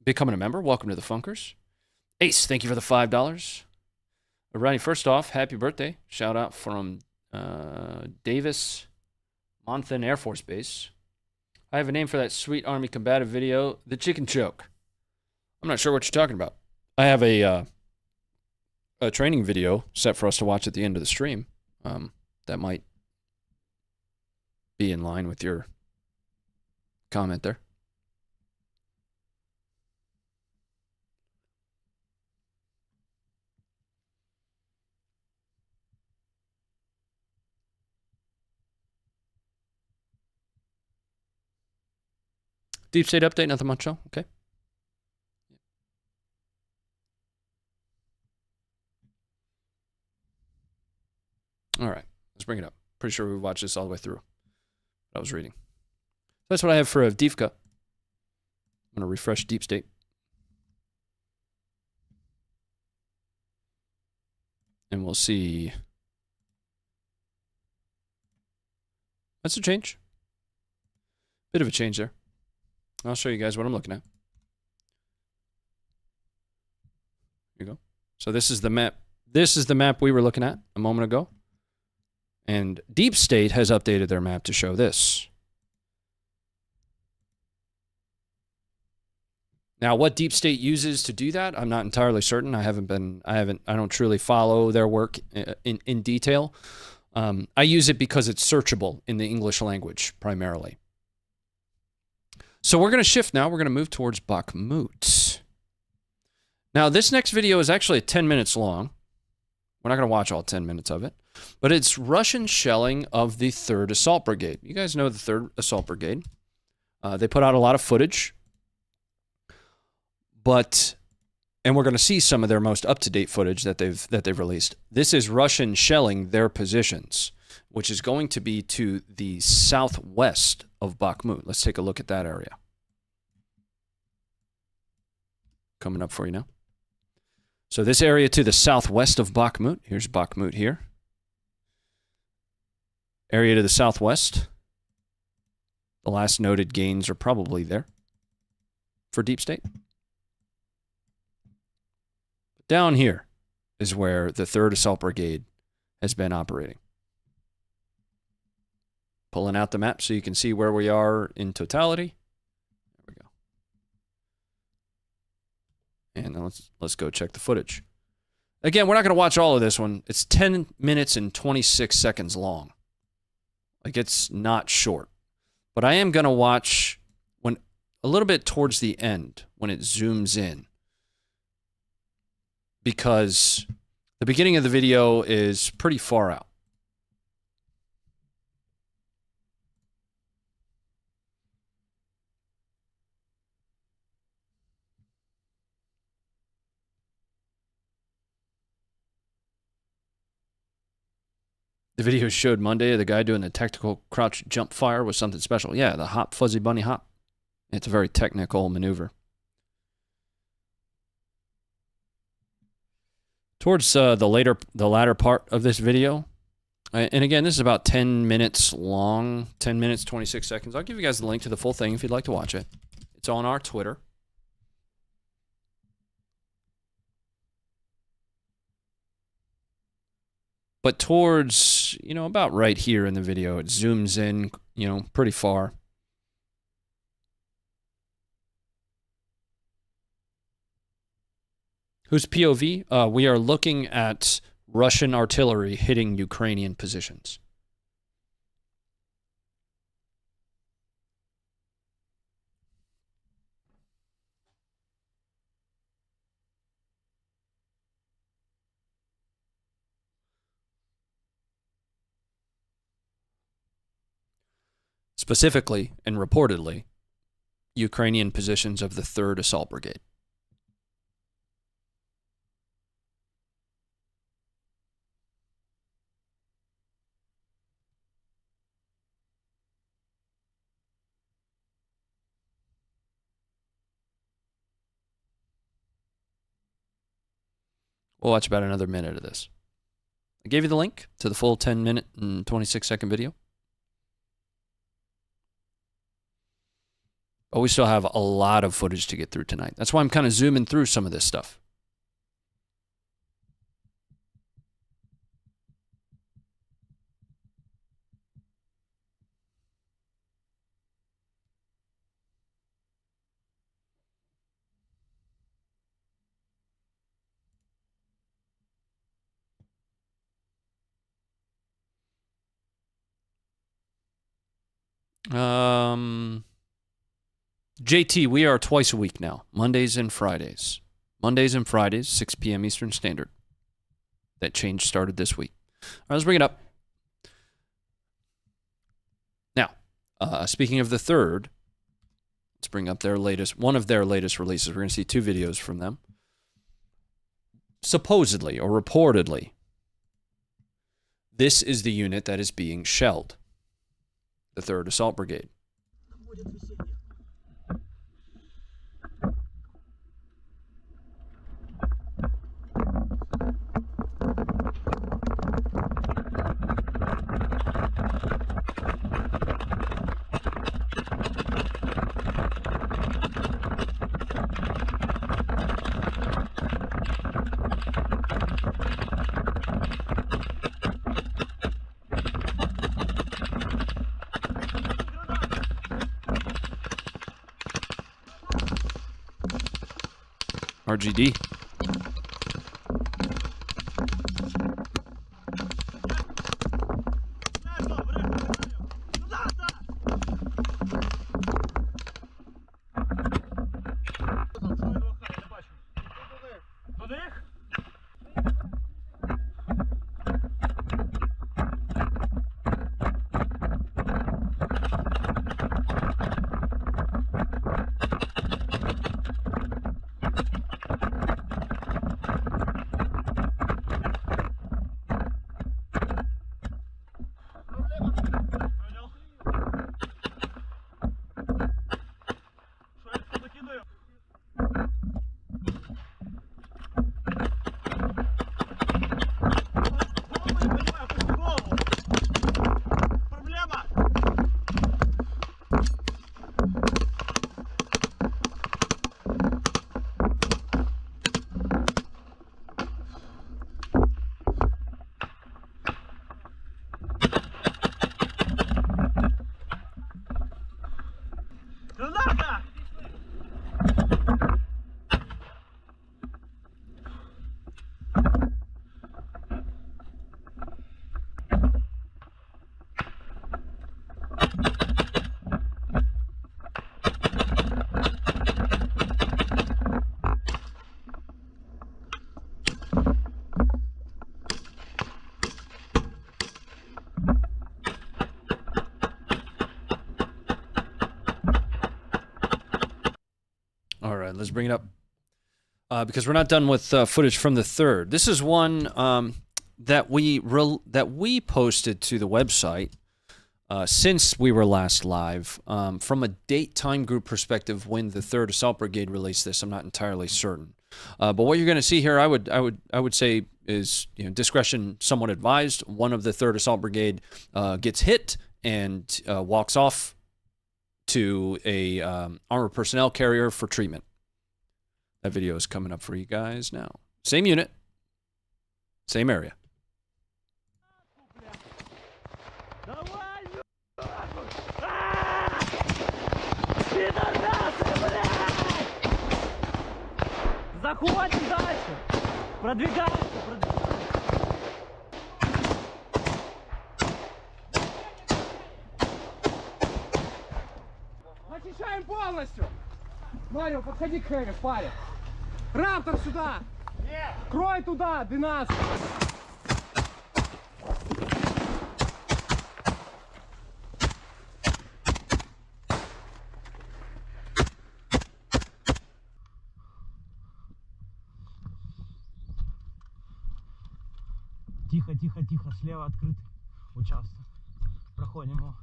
becoming a member. Welcome to the Funkers. Ace, thank you for the $5. Ronnie, first off, happy birthday. Shout out from Davis Monthan Air Force Base. I have a name for that sweet Army combative video, the chicken choke. I'm not sure what you're talking about. I have a training video set for us to watch at the end of the stream. That might be in line with your comment there. Deep state update, nothing much, though. Okay. All right, let's bring it up. Pretty sure we watched this all the way through. I was reading. That's what I have for Avdiivka. I'm going to refresh deep state. And we'll see. That's a change. Bit of a change there. I'll show you guys what I'm looking at. Here you go. So this is the map. This is the map we were looking at a moment ago. And Deep State has updated their map to show this. Now, what Deep State uses to do that, I'm not entirely certain. I don't truly follow their work in detail. I use it because it's searchable in the English language, primarily. So we're going to shift now. We're going to move towards Bakhmut. Now, this next video is actually 10 minutes long. We're not going to watch all 10 minutes of it. But it's Russian shelling of the 3rd Assault Brigade. You guys know the 3rd Assault Brigade. They put out a lot of footage. And we're going to see some of their most up-to-date footage that they've released. This is Russian shelling their positions, which is going to be to the southwest of Bakhmut. Let's take a look at that area. Coming up for you now. So this area to the southwest of Bakhmut. Here's Bakhmut here. Area to the southwest. The last noted gains are probably there for Deep State. Down here is where the 3rd Assault Brigade has been operating. Pulling out the map so you can see where we are in totality. There we go. And let's go check the footage. Again, we're not going to watch all of this one. It's 10 minutes and 26 seconds long. Like, it's not short. But I am going to watch when a little bit towards the end when it zooms in. Because the beginning of the video is pretty far out. The video showed Monday the guy doing the tactical crouch jump fire was something special. Yeah, the hop, fuzzy bunny hop. It's a very technical maneuver. Towards the latter part of this video, and again, this is about 10 minutes long, 10 minutes, 26 seconds. I'll give you guys the link to the full thing if you'd like to watch it. It's on our Twitter. But towards, about right here in the video, it zooms in, pretty far. Whose POV? We are looking at Russian artillery hitting Ukrainian positions. Specifically and reportedly, Ukrainian positions of the 3rd Assault Brigade. We'll watch about another minute of this. I gave you the link to the full 10-minute and 26-second video. But we still have a lot of footage to get through tonight. That's why I'm kind of zooming through some of this stuff. JT, we are twice a week now. Mondays and Fridays. Mondays and Fridays, 6 p.m. Eastern Standard. That change started this week. All right, let's bring it up. Now, speaking of the third, let's bring up one of their latest releases. We're going to see 2 videos from them. Supposedly, or reportedly, this is the unit that is being shelled. The 3rd Assault Brigade. RGD. Let's bring it up because we're not done with footage from the 3rd. This is one that we posted to the website since we were last live. From a date-time group perspective, when the 3rd Assault Brigade released this, I'm not entirely certain. But what you're going to see here, I would say is discretion somewhat advised. One of the 3rd Assault Brigade gets hit and walks off to a armored personnel carrier for treatment. That video is coming up for you guys now. Same unit, same area. Заходим дальше. Продвигаемся. Очищаем полностью. Марио, подходи к Хэви, парень. Раптор сюда. Крой туда, 12. Тихо, тихо, тихо. Слева открыт участок. Проходим его.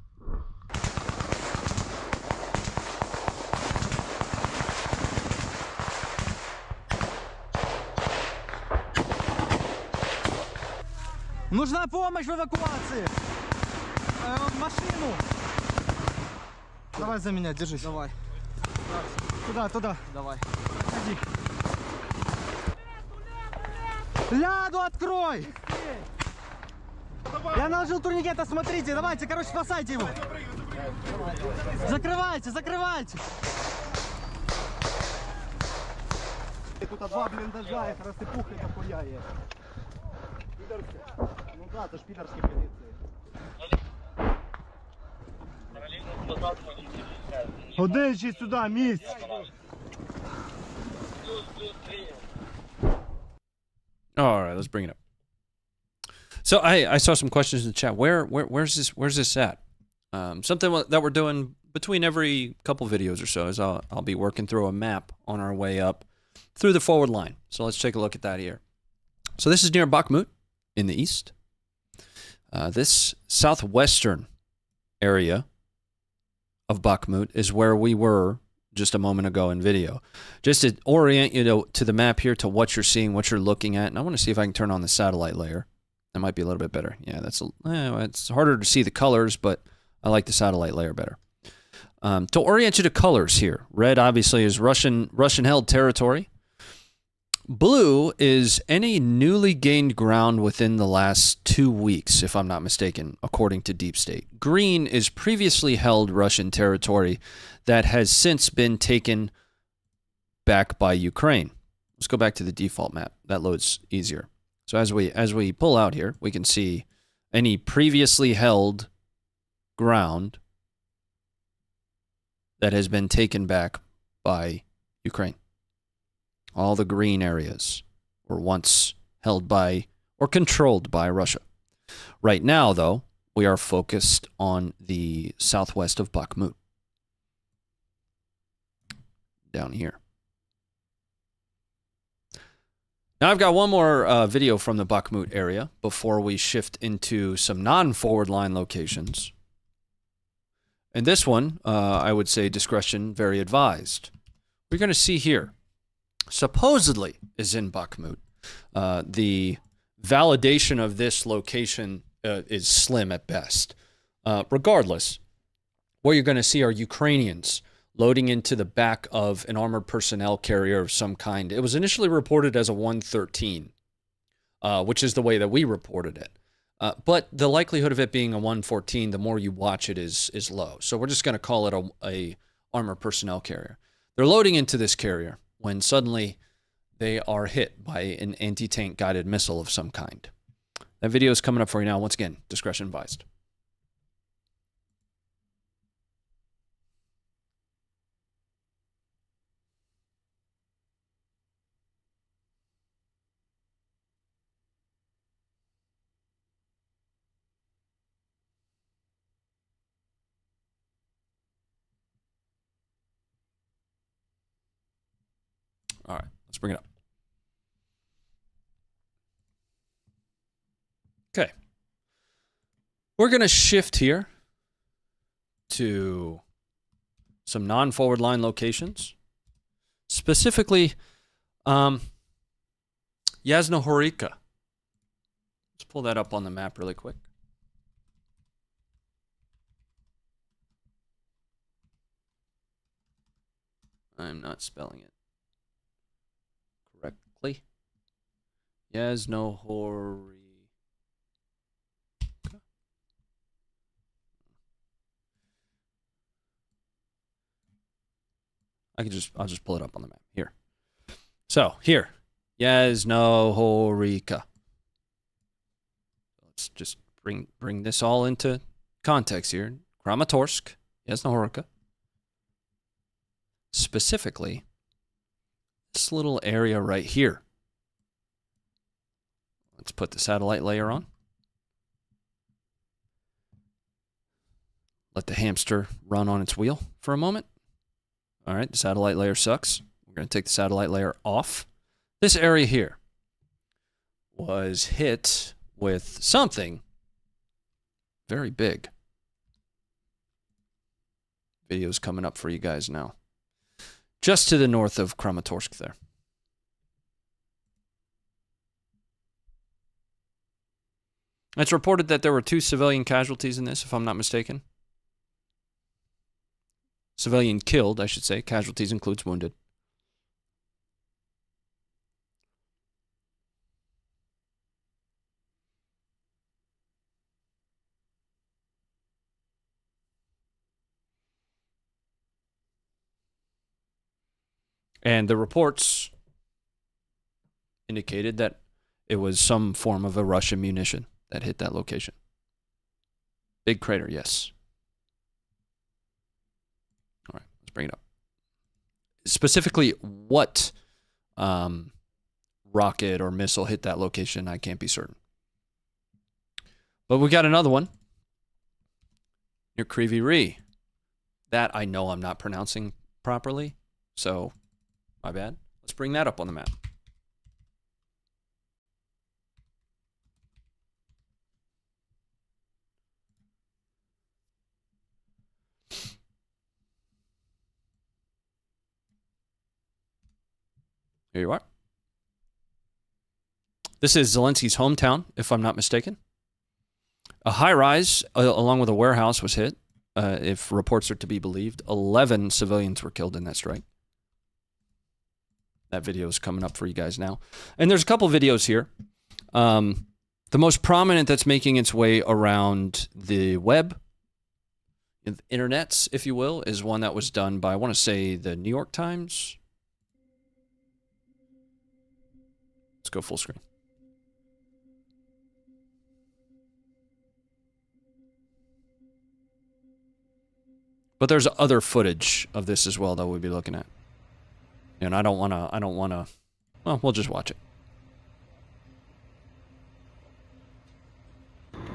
Нужна помощь в эвакуации. Машину. Давай за меня, держись. Давай. Туда, туда. Давай. Проходи. Ляду открой! Я наложил турникет, смотрите, давайте, короче, спасайте его. Закрывайте, закрывайте. Тут 2 блиндажа, их рассыпухли дохуя есть. Ну да, это ж пидорские позиции. Один ще сюди, місць. All right, let's bring it up. So I saw some questions in the chat. Where's this at? Something that we're doing between every couple videos or so is I'll be working through a map on our way up through the forward line. So let's take a look at that here. So this is near Bakhmut in the east. This southwestern area of Bakhmut is where we were just a moment ago in video. Just to orient you to the map here, to what you're seeing, what you're looking at. And I want to see if I can turn on the satellite layer. That might be a little bit better. Yeah, it's harder to see the colors, but I like the satellite layer better. To orient you to colors here, red obviously is Russian-held territory. Blue is any newly gained ground within the last 2 weeks, if I'm not mistaken, according to Deep State. Green is previously held Russian territory that has since been taken back by Ukraine. Let's go back to the default map. That loads easier. So as we pull out here, we can see any previously held ground that has been taken back by Ukraine. All the green areas were once held by or controlled by Russia. Right now, though, we are focused on the southwest of Bakhmut. Down here. Now I've got one more video from the Bakhmut area before we shift into some non-forward line locations. And this one, I would say discretion very advised. We're going to see here, supposedly is in Bakhmut. The validation of this location is slim at best. Regardless, what you're going to see are Ukrainians loading into the back of an armored personnel carrier of some kind. It was initially reported as a 113, which is the way that we reported it. But the likelihood of it being a 114, the more you watch it, is low. So we're just going to call it a armored personnel carrier. They're loading into this carrier when suddenly they are hit by an anti-tank guided missile of some kind. That video is coming up for you now. Once again, discretion advised. All right, let's bring it up. Okay. We're going to shift here to some non-forward line locations. Specifically, Yasnohorika. Let's pull that up on the map really quick. I'm not spelling it correctly. Yasnohorika. I'll just pull it up on the map here. So here, Yasnohorika. Let's just bring this all into context here. Kramatorsk, Yasnohorika. Specifically, this little area right here. Let's put the satellite layer on. Let the hamster run on its wheel for a moment. All right, the satellite layer sucks. We're going to take the satellite layer off. This area here was hit with something very big. Video's coming up for you guys now. Just to the north of Kramatorsk there. It's reported that there were 2 civilian casualties in this, if I'm not mistaken. Civilian killed, I should say. Casualties includes wounded. And the reports indicated that it was some form of a Russian munition that hit that location. Big crater, yes. bring it up. Specifically, what rocket or missile hit that location, I can't be certain. But we got another one near Kryvyi Rih. That I know I'm not pronouncing properly, so my bad. Let's bring that up on the map. Here you are. This is Zelensky's hometown, if I'm not mistaken. A high-rise, along with a warehouse, was hit. If reports are to be believed, 11 civilians were killed in that strike. That video is coming up for you guys now. And there's a couple videos here. The most prominent that's making its way around the web, the internets, if you will, is one that was done by, I want to say, the New York Times. Let's go full screen. But there's other footage of this as well that we'll be looking at. And I don't wanna, well, we'll just watch it.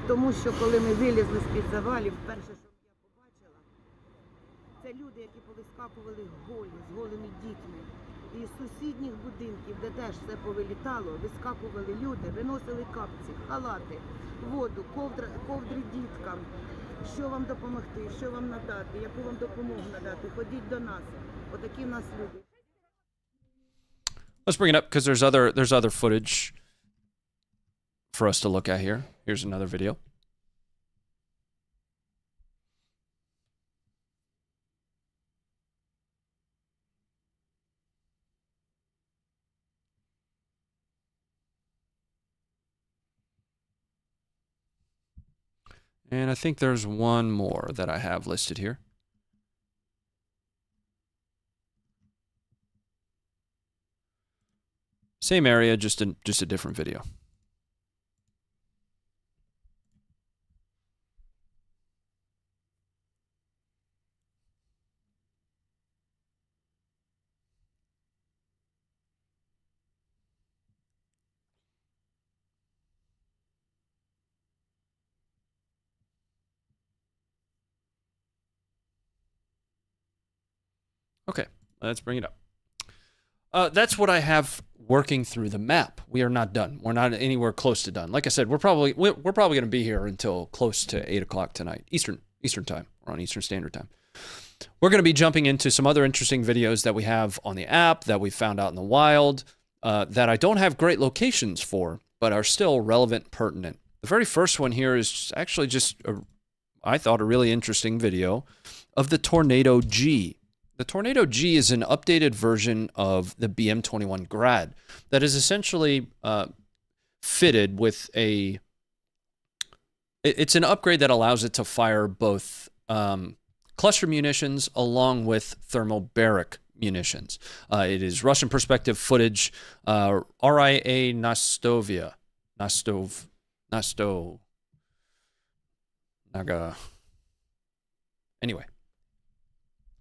Тому що коли ми вилізли з-під завалів, перше, що я побачила, це люди, які повискакували голі, з голими дітьми. І з сусідніх будинків, де теж все повилітало, вискакували люди, виносили капці, халати, воду, ковдри діткам. Що вам допомогти, що вам надати, яку вам допомогу надати, ходіть до нас. Отакі в нас люди. Let's bring it up because there's other footage for us to look at here. Here's another video. And I think there's one more that I have listed here. Same area, just a different video. Okay, let's bring it up. That's what I have working through the map. We are not done. We're not anywhere close to done. Like I said, we're probably going to be here until close to 8 o'clock tonight, Eastern time. We're on Eastern Standard Time. We're going to be jumping into some other interesting videos that we have on the app that we found out in the wild that I don't have great locations for, but are still relevant, pertinent. The very first one here is actually just, I thought, a really interesting video of the Tornado G. The Tornado G is an updated version of the BM-21 Grad that is essentially fitted with it's an upgrade that allows it to fire both cluster munitions along with thermobaric munitions. It is Russian perspective footage, RIA Naga. Anyway.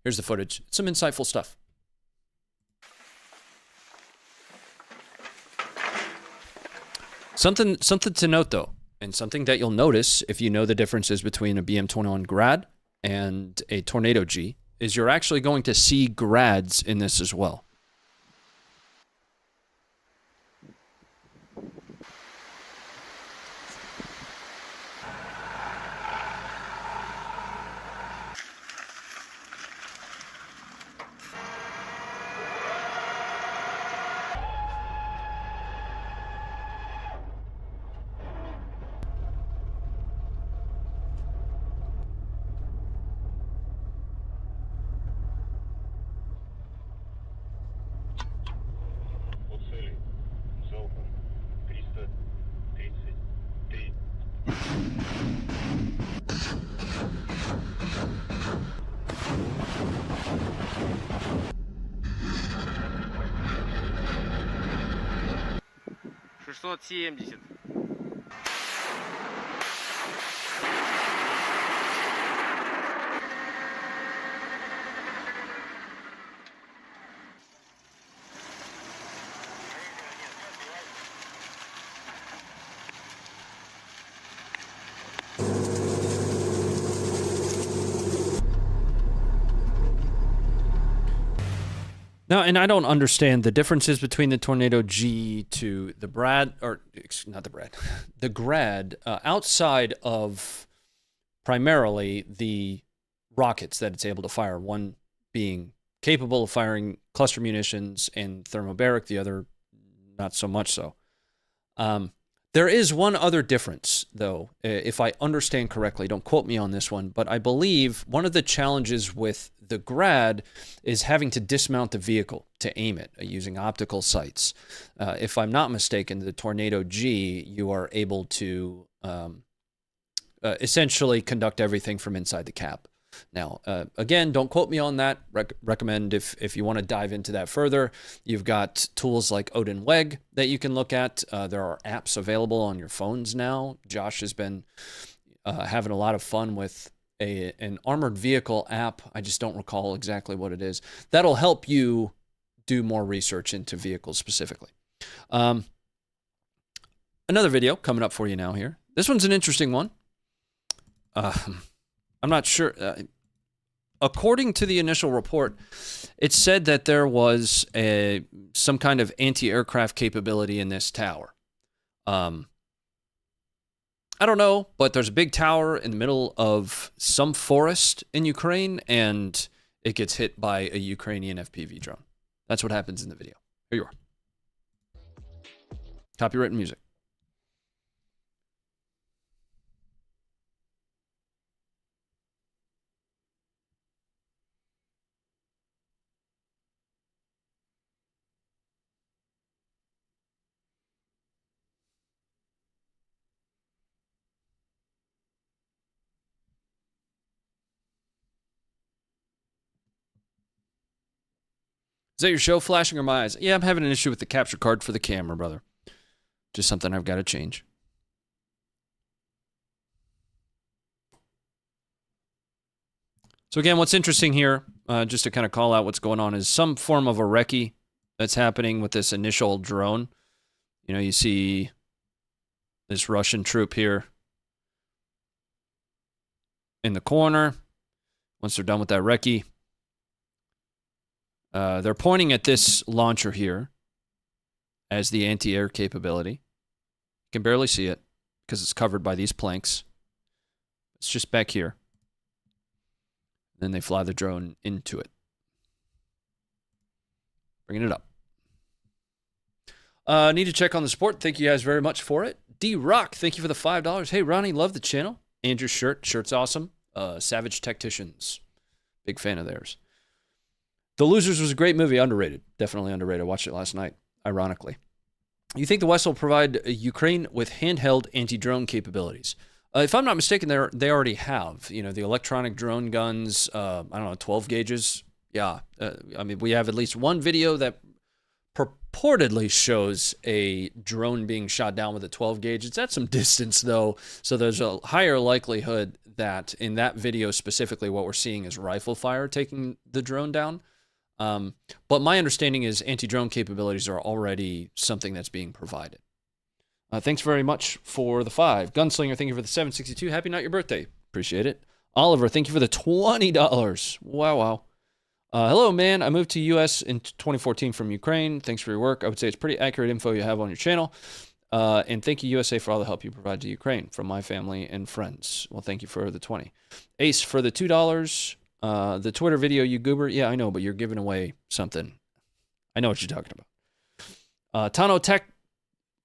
Here's the footage. It's some insightful stuff. Something to note, though, and something that you'll notice if you know the differences between a BM-21 Grad and a Tornado G, is you're actually going to see Grads in this as well. Now, and I don't understand the differences between the Tornado G to the Brad, or not the Brad, the Grad, outside of primarily the rockets that it's able to fire, one being capable of firing cluster munitions and thermobaric, the other not so much so. There is one other difference, though, if I understand correctly. Don't quote me on this one, but I believe one of the challenges with the Grad is having to dismount the vehicle to aim it using optical sights. If I'm not mistaken, the Tornado G, you are able to essentially conduct everything from inside the cab. Now, again, don't quote me on that. Recommend if you want to dive into that further. You've got tools like Odin Weg that you can look at. There are apps available on your phones now. Josh has been having a lot of fun with an armored vehicle app. I just don't recall exactly what it is. That'll help you do more research into vehicles specifically. Another video coming up for you now here. This one's an interesting one. I'm not sure. According to the initial report, it said that there was some kind of anti-aircraft capability in this tower. I don't know, but there's a big tower in the middle of some forest in Ukraine, and it gets hit by a Ukrainian FPV drone. That's what happens in the video. Here you are. Copyrighted music. Is that your show flashing or my eyes? Yeah, I'm having an issue with the capture card for the camera, brother. Just something I've got to change. So again, what's interesting here, just to kind of call out what's going on, is some form of a recce that's happening with this initial drone. You know, you see this Russian troop here in the corner. Once they're done with that recce, they're pointing at this launcher here as the anti-air capability. You can barely see it because it's covered by these planks. It's just back here. Then they fly the drone into it. Bringing it up. Need to check on the support. Thank you guys very much for it. D-Rock, thank you for the $5. Hey, Ronnie, love the channel. Andrew's shirt. Shirt's awesome. Savage Tacticians. Big fan of theirs. The Losers was a great movie. Underrated. Definitely underrated. I watched it last night, ironically. You think the West will provide Ukraine with handheld anti-drone capabilities? If I'm not mistaken, they already have. You know, the electronic drone guns, I don't know, 12 gauges. Yeah. I mean, we have at least one video that purportedly shows a drone being shot down with a 12 gauge. It's at some distance, though, so there's a higher likelihood that in that video specifically what we're seeing is rifle fire taking the drone down. But my understanding is anti-drone capabilities are already something that's being provided. Thanks very much for the 5. Gunslinger, thank you for the 762. Happy not your birthday. Appreciate it. Oliver, thank you for the $20. Wow. Hello, man. I moved to U.S. in 2014 from Ukraine. Thanks for your work. I would say it's pretty accurate info you have on your channel. And thank you, USA, for all the help you provide to Ukraine from my family and friends. Well, thank you for the 20. Ace for the $2. The Twitter video, you goober. Yeah, I know, but you're giving away something. I know what you're talking about. Tano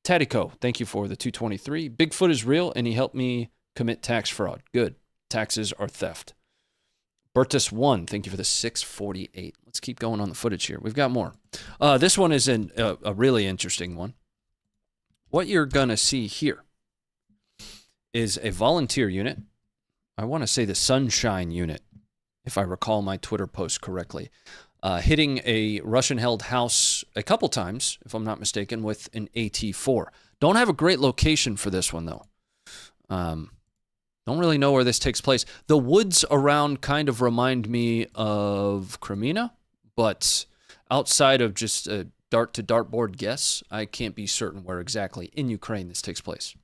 Tatico, thank you for the 223. Bigfoot is real, and he helped me commit tax fraud. Good. Taxes are theft. Bertus1, thank you for the 648. Let's keep going on the footage here. We've got more. This one is a really interesting one. What you're going to see here is a volunteer unit. I want to say the Sunshine unit, if I recall my Twitter post correctly, hitting a Russian-held house a couple times, if I'm not mistaken, with an AT4. Don't have a great location for this one, though. Don't really know where this takes place. The woods around kind of remind me of Crimea, but outside of just a dart-to-dartboard guess, I can't be certain where exactly in Ukraine this takes place.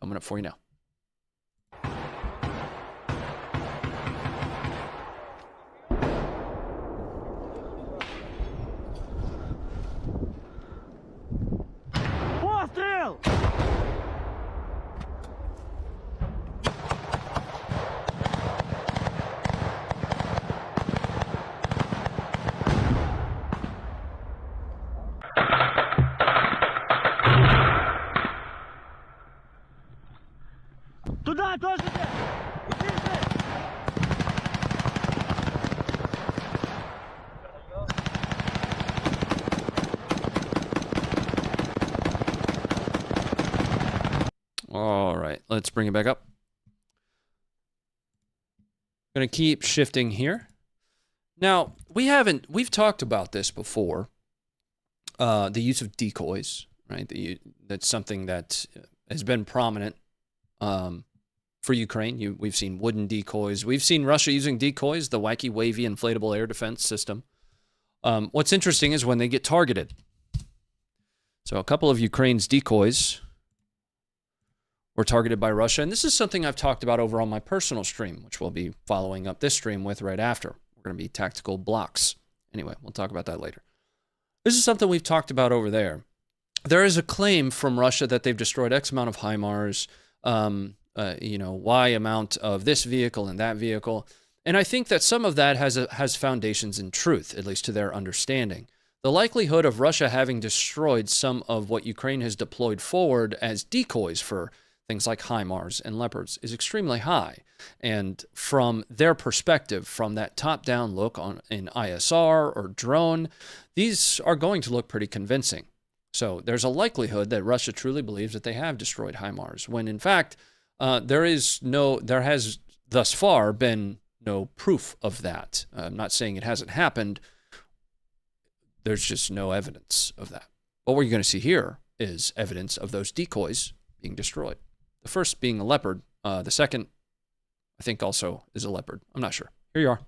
Coming up for you now. Let's bring it back up. Going to keep shifting here. Now, we've talked about this before. The use of decoys, right? That's something that has been prominent for Ukraine. We've seen wooden decoys. We've seen Russia using decoys, the wacky, wavy, inflatable air defense system. What's interesting is when they get targeted. So a couple of Ukraine's decoys were targeted by Russia. And this is something I've talked about over on my personal stream, which we'll be following up this stream with right after. We're going to be tactical blocks. Anyway, we'll talk about that later. This is something we've talked about over there. There is a claim from Russia that they've destroyed X amount of HIMARS, Y amount of this vehicle and that vehicle. And I think that some of that has foundations in truth, at least to their understanding. The likelihood of Russia having destroyed some of what Ukraine has deployed forward as decoys for things like HIMARS and Leopards is extremely high. And from their perspective, from that top-down look on an ISR or drone, these are going to look pretty convincing. So there's a likelihood that Russia truly believes that they have destroyed HIMARS, when in fact, there has thus far been no proof of that. I'm not saying it hasn't happened. There's just no evidence of that. What we're going to see here is evidence of those decoys being destroyed. The first being a Leopard. The second, I think, also is a Leopard. I'm not sure. Here you are.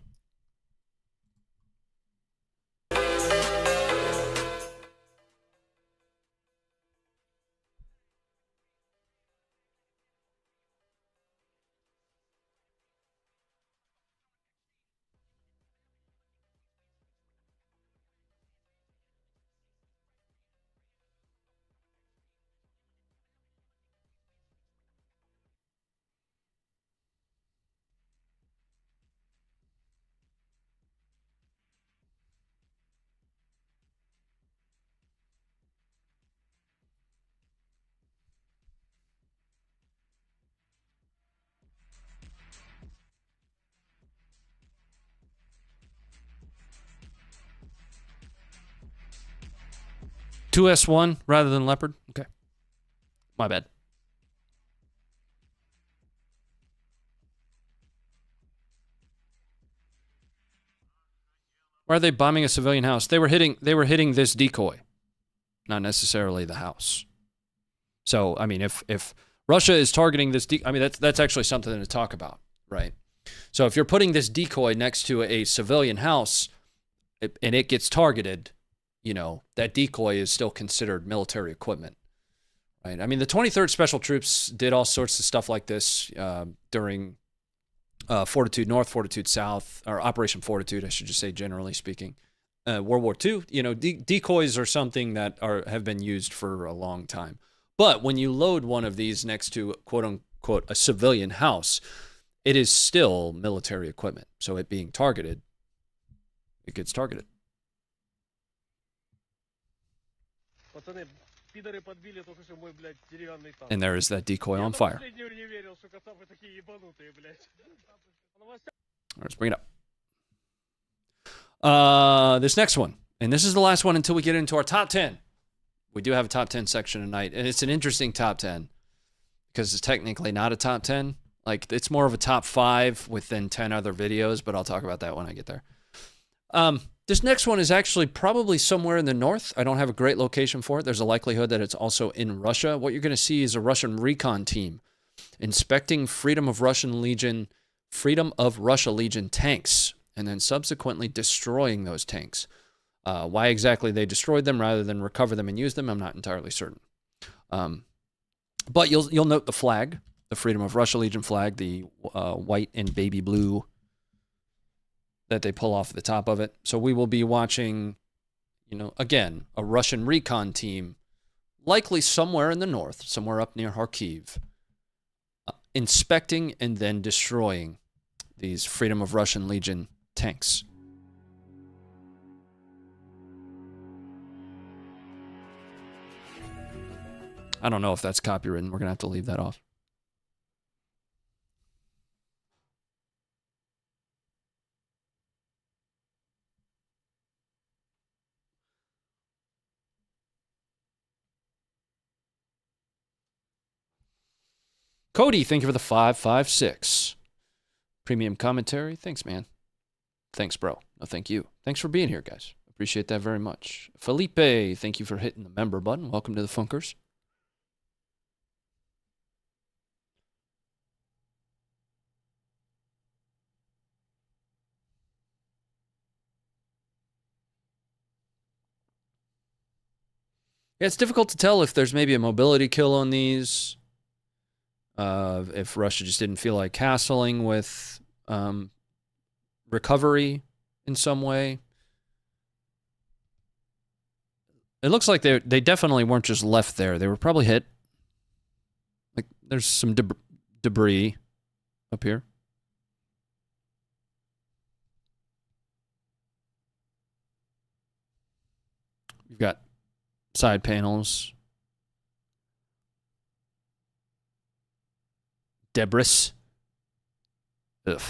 Two S1 rather than Leopard? Okay. My bad. Why are they bombing a civilian house? They were hitting this decoy, not necessarily the house. So, I mean, if Russia is targeting this, that's actually something to talk about, right? So if you're putting this decoy next to a civilian house and it gets targeted, that decoy is still considered military equipment, right? I mean, the 23rd Special Troops did all sorts of stuff like this during Fortitude North, Fortitude South, or Operation Fortitude, I should just say, generally speaking. World War II, decoys are something that have been used for a long time. But when you load one of these next to, quote unquote, a civilian house, it is still military equipment. So it being targeted, it gets targeted. And there is that decoy on fire. Let's bring it up. This next one, and this is the last one until we get into our top 10. We do have a top 10 section tonight, and it's an interesting top 10 because it's technically not a top 10. Like, it's more of a top 5 within 10 other videos, but I'll talk about that when I get there. This next one is actually probably somewhere in the north. I don't have a great location for it. There's a likelihood that it's also in Russia. What you're going to see is a Russian recon team inspecting Freedom of Russia Legion tanks and then subsequently destroying those tanks. Why exactly they destroyed them rather than recover them and use them, I'm not entirely certain. But you'll note the flag, the Freedom of Russia Legion flag, the white and baby blue that they pull off the top of it. So we will be watching, again, a Russian recon team, likely somewhere in the north, somewhere up near Kharkiv, inspecting and then destroying these Freedom of Russian Legion tanks. I don't know if that's copywritten. We're going to have to leave that off. Cody, thank you for the 556. Premium commentary. Thanks, man. Thanks, bro. No, thank you. Thanks for being here, guys. Appreciate that very much. Felipe, thank you for hitting the member button. Welcome to the Funkers. Yeah, it's difficult to tell if there's maybe a mobility kill on these. If Russia just didn't feel like castling with recovery in some way. It looks like they definitely weren't just left there. They were probably hit. Like there's some debris up here. You've got side panels. Debris. Ugh.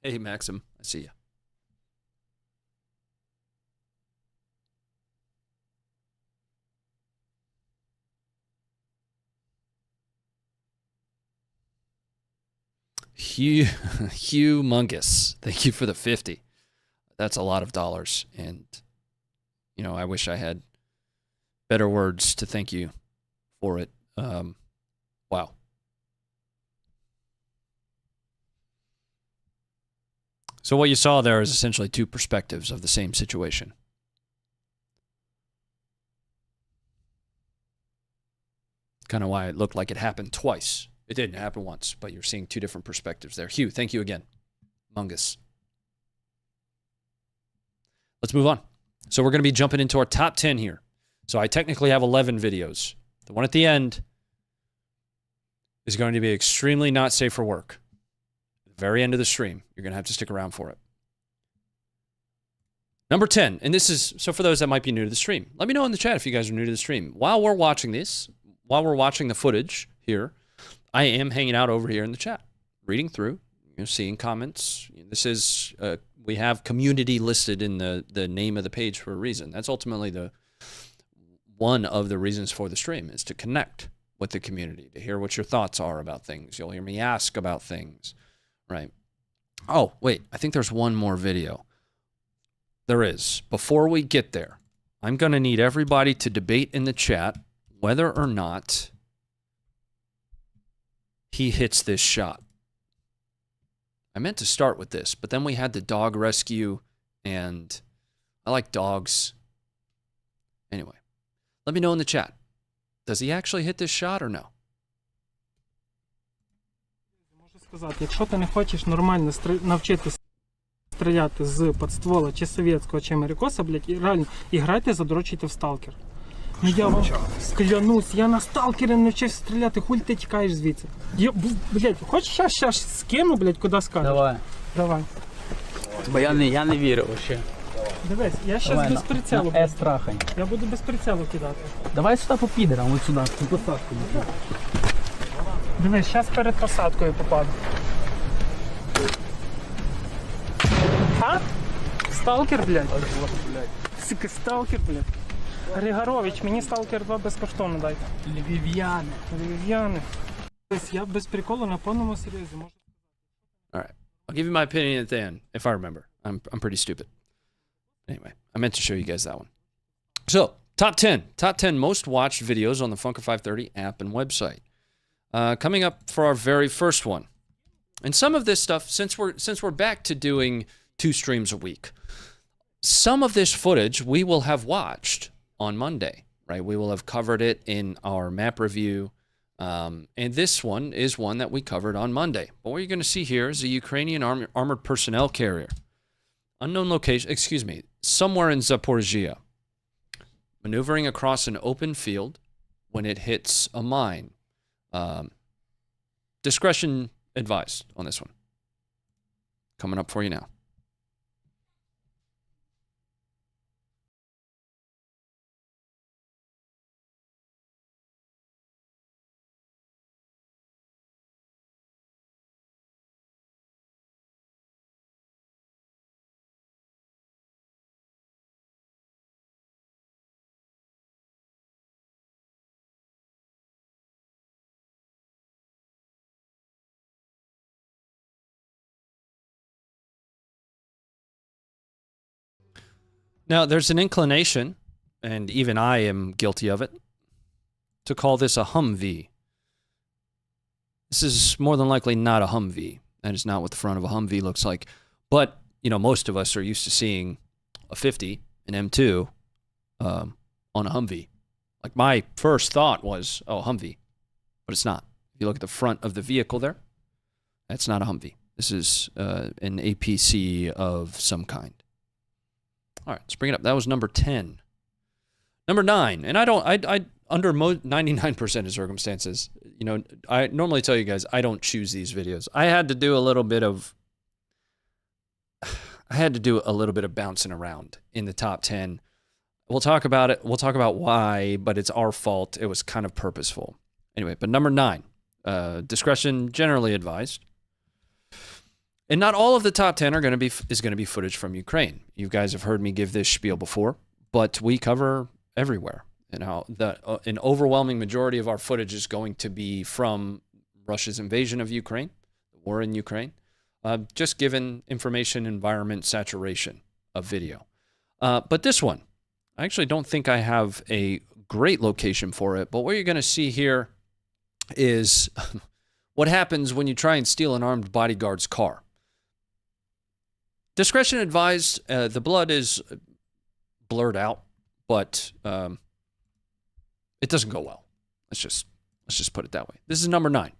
Hey, Maxim, I see you. Humongous. Thank you for the 50. That's a lot of dollars. And, you know, I wish I had better words to thank you for it. Wow. So what you saw there is essentially two perspectives of the same situation. Kind of why it looked like it happened twice. It didn't happen once, but you're seeing two different perspectives there. Hugh, thank you again. Mungus. Let's move on. So we're going to be jumping into our top 10 here. So I technically have 11 videos. The one at the end is going to be extremely not safe for work. At the very end of the stream, you're going to have to stick around for it. Number 10, and this is, so for those that might be new to the stream, let me know in the chat if you guys are new to the stream. While we're watching this, while we're watching the footage here, I am hanging out over here in the chat, reading through, seeing comments. This is, we have community listed in the name of the page for a reason. That's ultimately one of the reasons for the stream, is to connect with the community, to hear what your thoughts are about things. You'll hear me ask about things, right? Oh, wait, I think there's one more video. There is. Before we get there, I'm going to need everybody to debate in the chat whether or not he hits this shot. I meant to start with this, but then we had the dog rescue, and I like dogs. Anyway, let me know in the chat. Does he actually hit this shot or no? Можу сказати, якщо ти не хочеш нормально навчитися стріляти з подствола, чи совєтського, чи америкоса, блядь, і реально, і грайте, задрочуйте в сталкер. Ну я вам клянусь, я на сталкері не навчився стріляти, хуль ти тікаєш звідси. Блядь, хочеш щас скину, блядь, куди скажеш? Давай. Бо я не вірю вообще. Дивись, я щас без прицелу. Страхань. Я буду без прицелу кидати. Давай сюди по підерам, ось сюди, по посадку. Дивись, щас перед посадкою попаду. А? Сталкер, блядь? Сука, сталкер, блядь. Григорович, мені сталкер 2 безкоштовно дайте. Львів'яни. Я без приколу на повному серйозі можу. All right. I'll give you my opinion at the end, if I remember. I'm pretty stupid. Anyway, I meant to show you guys that one. So, top 10. Top 10 most watched videos on the Funker 530 app and website. Coming up for our very first one. And some of this stuff, since we're back to doing 2 streams a week, some of this footage we will have watched on Monday, right? We will have covered it in our map review. And this one is one that we covered on Monday. But what you're going to see here is a Ukrainian armored personnel carrier. Unknown location, somewhere in Zaporizhzhia. Maneuvering across an open field when it hits a mine. Discretion advised on this one. Coming up for you now. Now, there's an inclination, and even I am guilty of it, to call this a Humvee. This is more than likely not a Humvee. That is not what the front of a Humvee looks like. But, you know, most of us are used to seeing a 50, an M2, on a Humvee. Like, my first thought was, oh, Humvee. But it's not. If you look at the front of the vehicle there, that's not a Humvee. This is an APC of some kind. All right, let's bring it up. That was number 10. Number 9, and I under 99% of circumstances, you know, I normally tell you guys I don't choose these videos. I had to do a little bit of bouncing around in the top 10. We'll talk about it. We'll talk about why, but it's our fault. It was kind of purposeful. Anyway, but number 9, discretion generally advised. And not all of the top 10 is going to be footage from Ukraine. You guys have heard me give this spiel before, but we cover everywhere. And how an overwhelming majority of our footage is going to be from Russia's invasion of Ukraine, the war in Ukraine, just given information environment saturation of video. But this one, I actually don't think I have a great location for it, but what you're going to see here is what happens when you try and steal an armed bodyguard's car. Discretion advised. The blood is blurred out, but it doesn't go well. Let's just put it that way. This is number 9.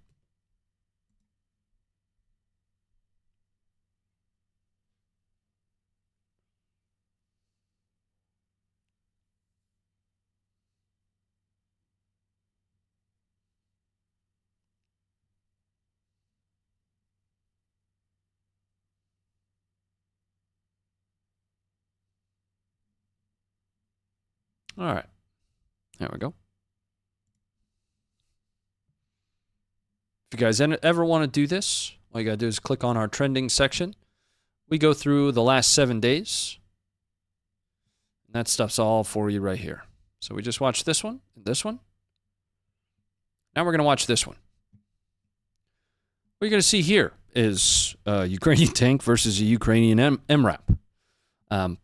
All right. There we go. If you guys ever want to do this, all you got to do is click on our trending section. We go through the last 7 days. And that stuff's all for you right here. So we just watched this one and this one. Now we're going to watch this one. What you're going to see here is a Ukrainian tank versus a Ukrainian MRAP.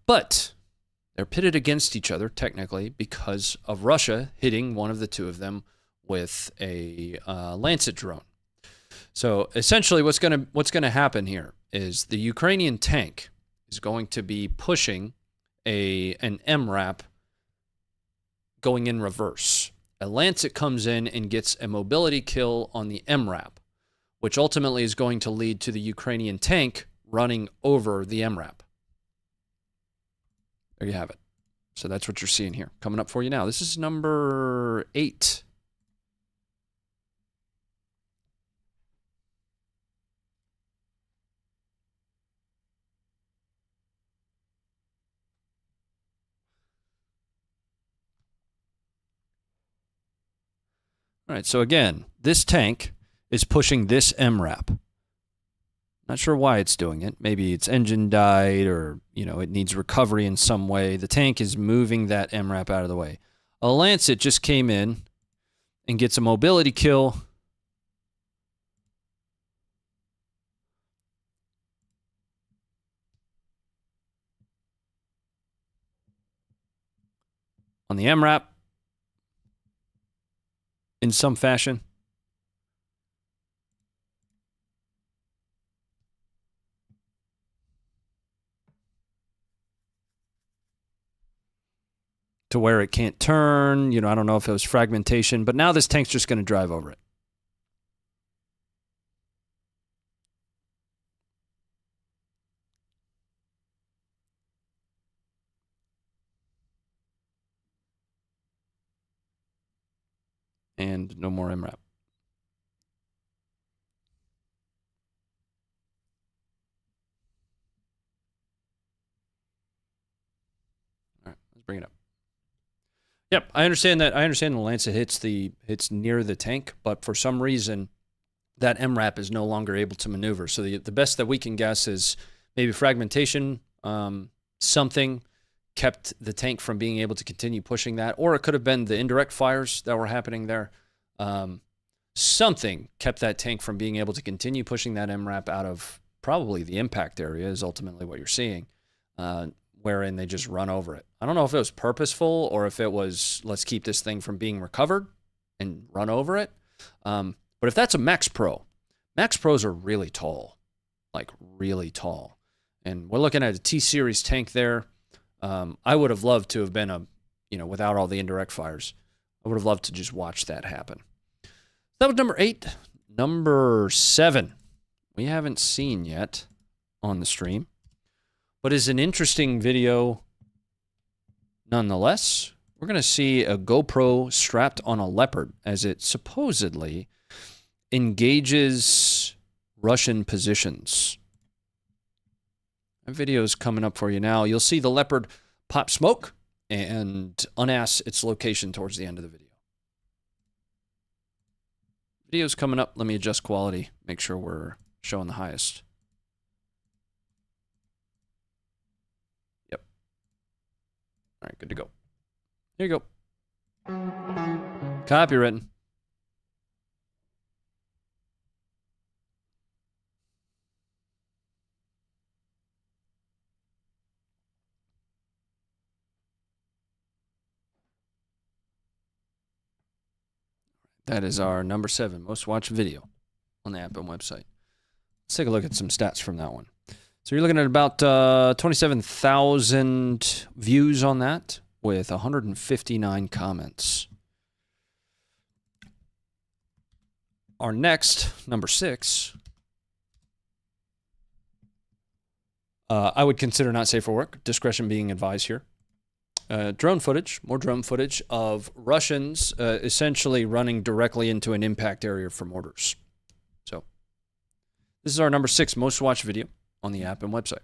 But they're pitted against each other, technically, because of Russia hitting one of the two of them with a Lancet drone. So essentially what's going to happen here is the Ukrainian tank is going to be pushing an MRAP going in reverse. A Lancet comes in and gets a mobility kill on the MRAP, which ultimately is going to lead to the Ukrainian tank running over the MRAP. There you have it. So that's what you're seeing here. Coming up for you now. This is number 8. All right, so again, this tank is pushing this MRAP. Not sure why it's doing it. Maybe its engine died or, you know, it needs recovery in some way. The tank is moving that MRAP out of the way. A Lancet just came in and gets a mobility kill on the MRAP in some fashion. To where it can't turn. You know, I don't know if it was fragmentation, but now this tank's just going to drive over it. And no more MRAP. All right, let's bring it up. Yep, I understand that. I understand the Lancet hits near the tank, but for some reason, that MRAP is no longer able to maneuver. So the best that we can guess is maybe fragmentation, something kept the tank from being able to continue pushing that, or it could have been the indirect fires that were happening there. Something kept that tank from being able to continue pushing that MRAP out of probably the impact area is ultimately what you're seeing. wherein they just run over it. I don't know if it was purposeful or if it was, let's keep this thing from being recovered and run over it. But if that's a Max Pro, Max Pros are really tall, like really tall. And we're looking at a T-Series tank there. I would have loved to have been a, you know, without all the indirect fires. I would have loved to just watch that happen. That was number 8. Number 7, we haven't seen yet on the stream, but is an interesting video nonetheless. We're going to see a GoPro strapped on a Leopard as it supposedly engages Russian positions. That video is coming up for you now. You'll see the Leopard pop smoke and unass its location towards the end of the video. Video's coming up. Let me adjust quality. Make sure we're showing the highest. Yep. All right, good to go. Here you go. Copywritten. That is our number 7 most watched video on the app and website. Let's take a look at some stats from that one. So you're looking at about 27,000 views on that with 159 comments. Our next, number 6, I would consider not safe for work. Discretion being advised here. Drone footage, more drone footage of Russians essentially running directly into an impact area for mortars. So this is our number 6 most watched video on the app and website.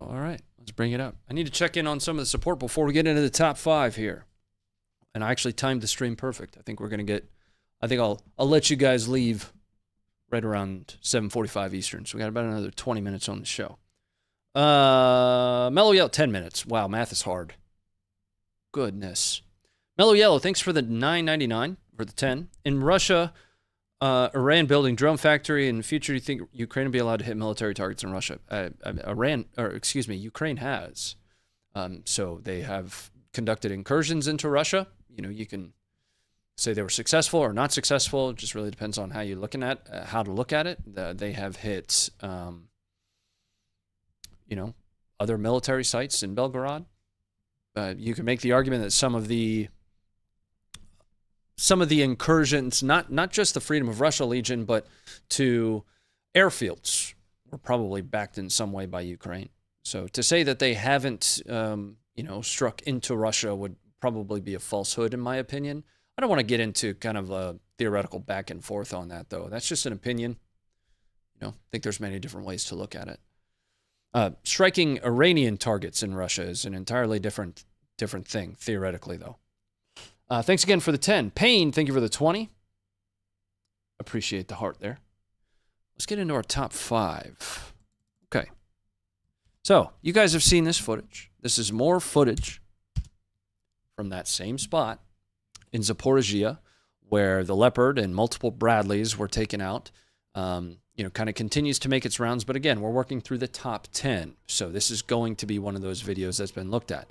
All right, let's bring it up. I need to check in on some of the support before we get into the top 5 here. And I actually timed the stream perfect. I think we're going to get, I think I'll let you guys leave right around 7:45 Eastern. So we got about another 20 minutes on the show. Mellow Yellow, 10 minutes. Wow, math is hard. Goodness. Mellow Yellow, thanks for the $9.99 for the 10. In Russia, Iran building drone factory. In the future, do you think Ukraine will be allowed to hit military targets in Russia? Ukraine has. So they have conducted incursions into Russia. You know, you can say they were successful or not successful. It just really depends on how you're looking at how to look at it. They have hit, you know, other military sites in Belgorod. You can make the argument that some of the incursions, not just the Freedom of Russia Legion, but to airfields, were probably backed in some way by Ukraine. So to say that they haven't, struck into Russia would probably be a falsehood, in my opinion. I don't want to get into kind of a theoretical back and forth on that, though. That's just an opinion. You know, I think there's many different ways to look at it. Striking Iranian targets in Russia is an entirely different thing, theoretically, though. Thanks again for the 10. Payne, thank you for the 20. Appreciate the heart there. Let's get into our top 5. Okay. So, you guys have seen this footage. This is more footage from that same spot in Zaporizhzhia, where the Leopard and multiple Bradleys were taken out. Kind of continues to make its rounds. But again, we're working through the top 10. So this is going to be one of those videos that's been looked at.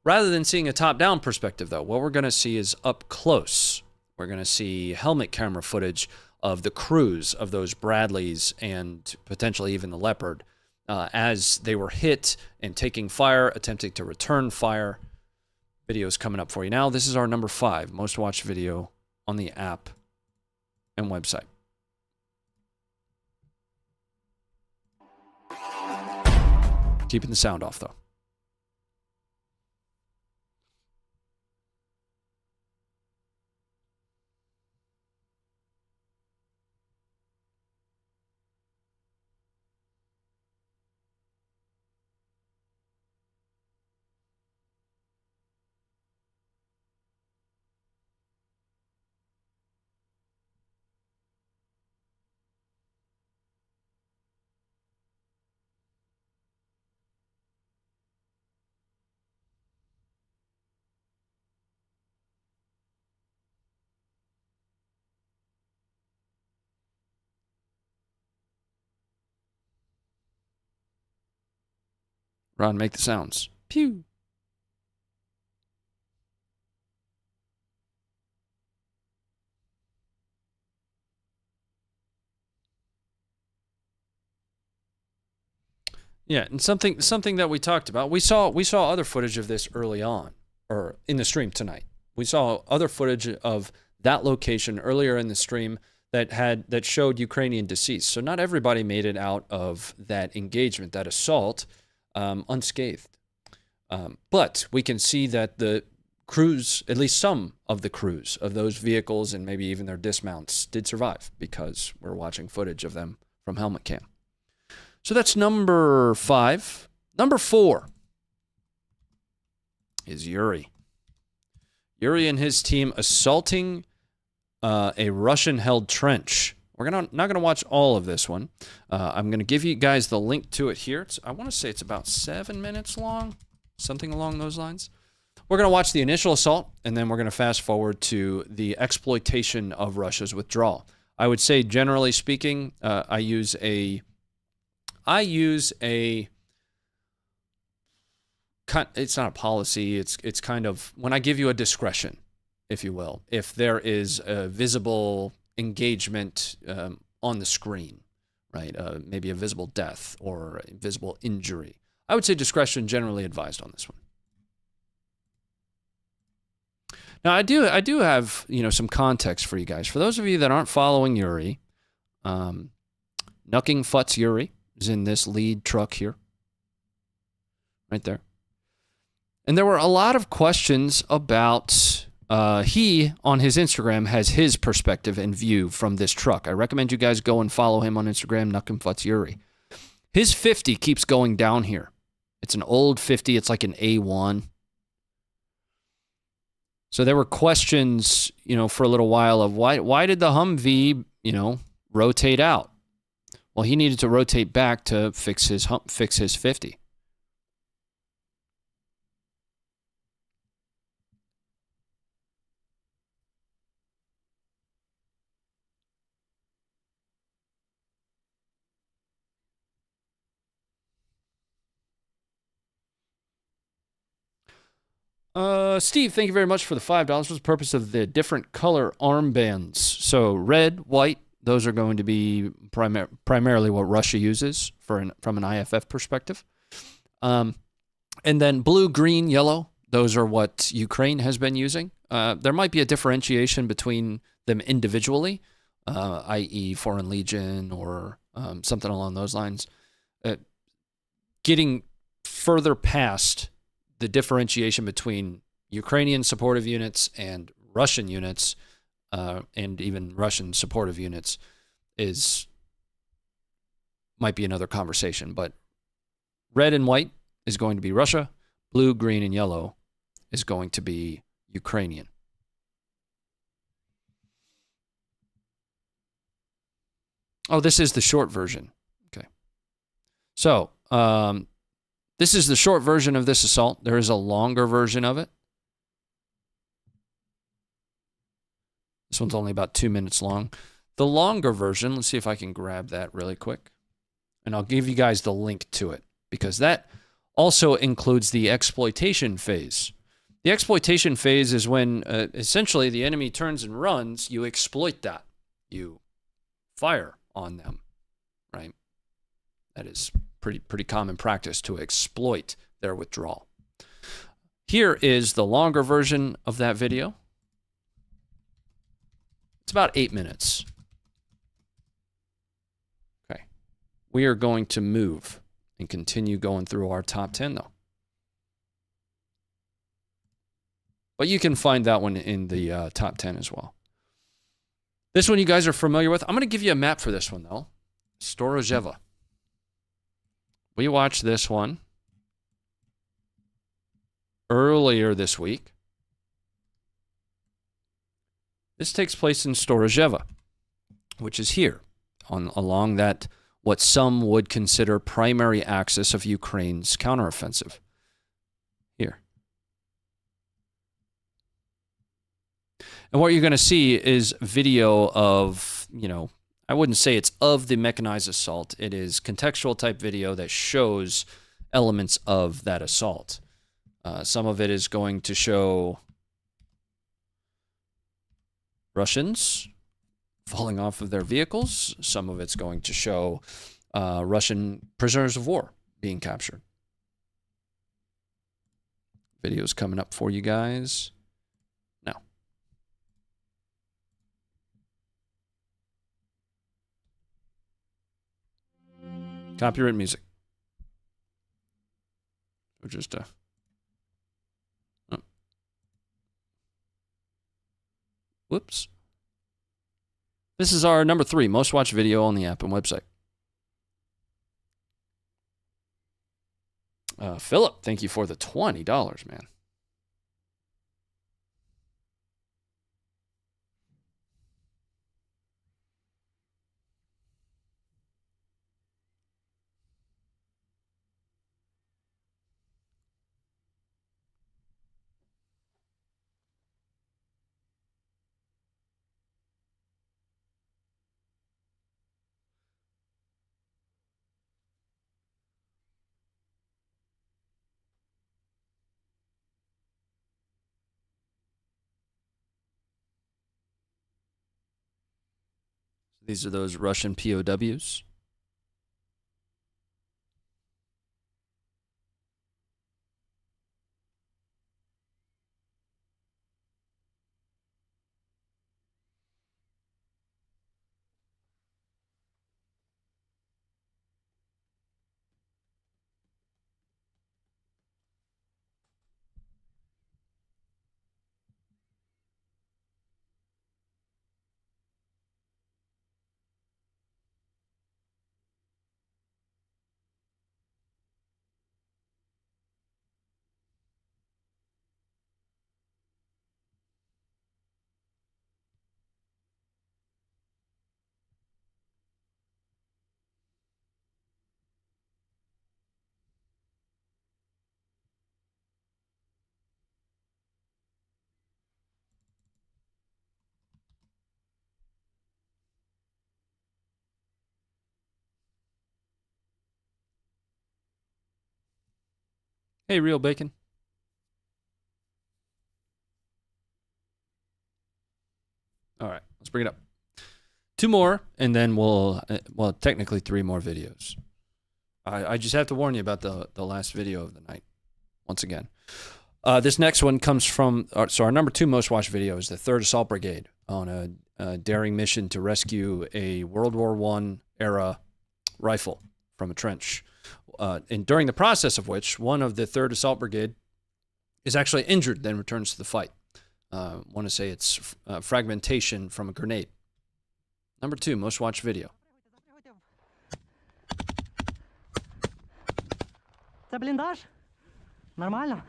Rather than seeing a top-down perspective, though, what we're going to see is up close. We're going to see helmet camera footage of the crews of those Bradleys and potentially even the Leopard as they were hit and taking fire, attempting to return fire. Video's coming up for you now. This is our number 5 most watched video on the app and website. Keeping the sound off, though. Ron, make the sounds. Pew. Yeah, and something that we talked about. We saw other footage of this early on, or in the stream tonight. We saw other footage of that location earlier in the stream that showed Ukrainian deceased. So not everybody made it out of that engagement, that assault, unscathed. But we can see that the crews, at least some of the crews of those vehicles and maybe even their dismounts, did survive because we're watching footage of them from helmet cam. So that's number 5. Number 4 is Yuri. Yuri and his team assaulting a Russian-held trench. We're not going to watch all of this one. I'm going to give you guys the link to it here. I want to say it's about 7 minutes long, something along those lines. We're going to watch the initial assault, and then we're going to fast forward to the exploitation of Russia's withdrawal. I would say, generally speaking, I use a it's not a policy, it's kind of when I give you a discretion, if you will, if there is a visible engagement on the screen, right? Maybe a visible death or a visible injury. I would say discretion generally advised on this one. Now I do have, some context for you guys. For those of you that aren't following Yuri, Nucking Futz Yuri is in this lead truck here. Right there. And there were a lot of questions about, he, on his Instagram, has his perspective and view from this truck. I recommend you guys go and follow him on Instagram, Nucking Futz Yuri. His 50 keeps going down here. It's an old 50. It's like an A1. So there were questions, for a little while of why did the Humvee, rotate out? Well, he needed to rotate back to fix his 50. Steve, thank you very much for the $5. What's the purpose of the different color armbands? So red, white, those are going to be primarily what Russia uses from an IFF perspective. And then blue, green, yellow, those are what Ukraine has been using. There might be a differentiation between them individually, i.e. Foreign Legion or something along those lines. Getting further past the differentiation between Ukrainian supportive units and Russian units, and even Russian supportive units, might be another conversation. But red and white is going to be Russia. Blue, green, and yellow is going to be Ukrainian. Oh, this is the short version. Okay. So, this is the short version of this assault. There is a longer version of it. This one's only about 2 minutes long. The longer version, let's see if I can grab that really quick. And I'll give you guys the link to it, because that also includes the exploitation phase. The exploitation phase is when essentially the enemy turns and runs. You exploit that. You fire on them, right? That is pretty common practice, to exploit their withdrawal. Here is the longer version of that video. It's about 8 minutes. Okay. We are going to move and continue going through our top 10, though. But you can find that one in the top 10 as well. This one you guys are familiar with. I'm going to give you a map for this one, though. Storozheva. We watched this one earlier this week. This takes place in Storozheva, which is here, along that what some would consider primary axis of Ukraine's counteroffensive. Here. And what you're going to see is video of, I wouldn't say it's of the mechanized assault. It is contextual type video that shows elements of that assault. Some of it is going to show Russians falling off of their vehicles. Some of it's going to show Russian prisoners of war being captured. Videos coming up for you guys now. Copyright music. Or just whoops. This is our number 3 most watched video on the app and website. Philip, thank you for the $20, man. These are those Russian POWs. Hey, Real Bacon. All right, let's bring it up. 2 more, and then we'll, well, technically 3 more videos. I just have to warn you about the last video of the night, once again. This next one comes from, so our number 2 most watched video is the 3rd Assault Brigade on a daring mission to rescue a World War I era rifle from a trench. And during the process of which, one of the 3rd Assault Brigade is actually injured, then returns to the fight. I want to say it's fragmentation from a grenade. Number 2, most watched video. Це бліндаж? Нормально?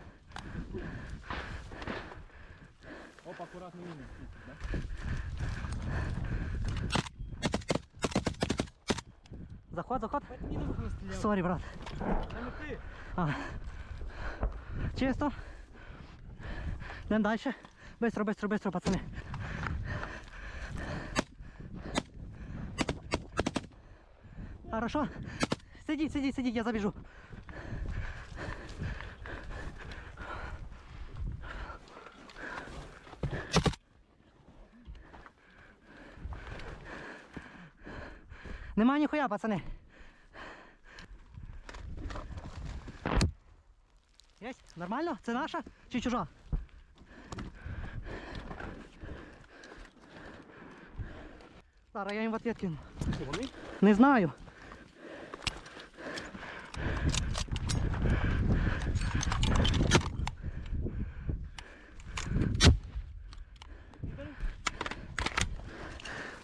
Оп, акуратно міни. Заход. Сорі, брат. Чисто. Йдемо далі. Быстро, пацани. Хорошо. Сидіть, я забіжу. Нема ніхуя, пацани. Єсть? Нормально? Це наша чи чужа? Зараз я їм в ответ кину. Вони? Не знаю.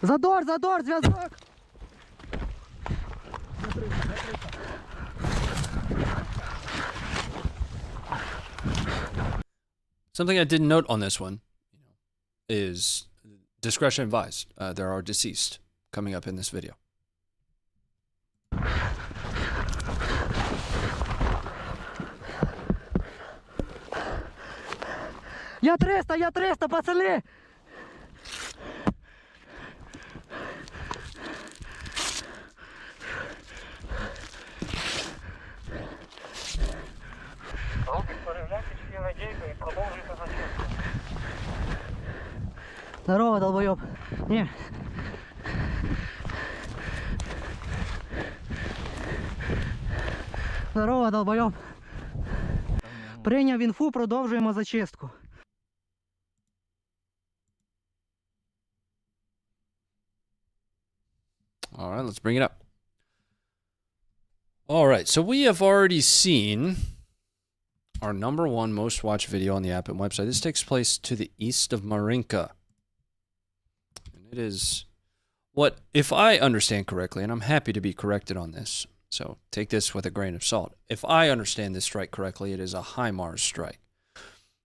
Задор, зв'язок! Something I didn't note on this one is discretion advised. There are deceased coming up in this video. Я 300, пацани! Здорово, долбоёб. Не. Здорово, долбоёб. Прийняв інфу, продовжуємо зачистку. All right, let's bring it up. All right, so we have already seen our #1 most watched video on the app and website. This takes place to the east of Marinka. And it is what, if I understand correctly, and I'm happy to be corrected on this, so take this with a grain of salt. If I understand this strike correctly, it is a HIMARS strike.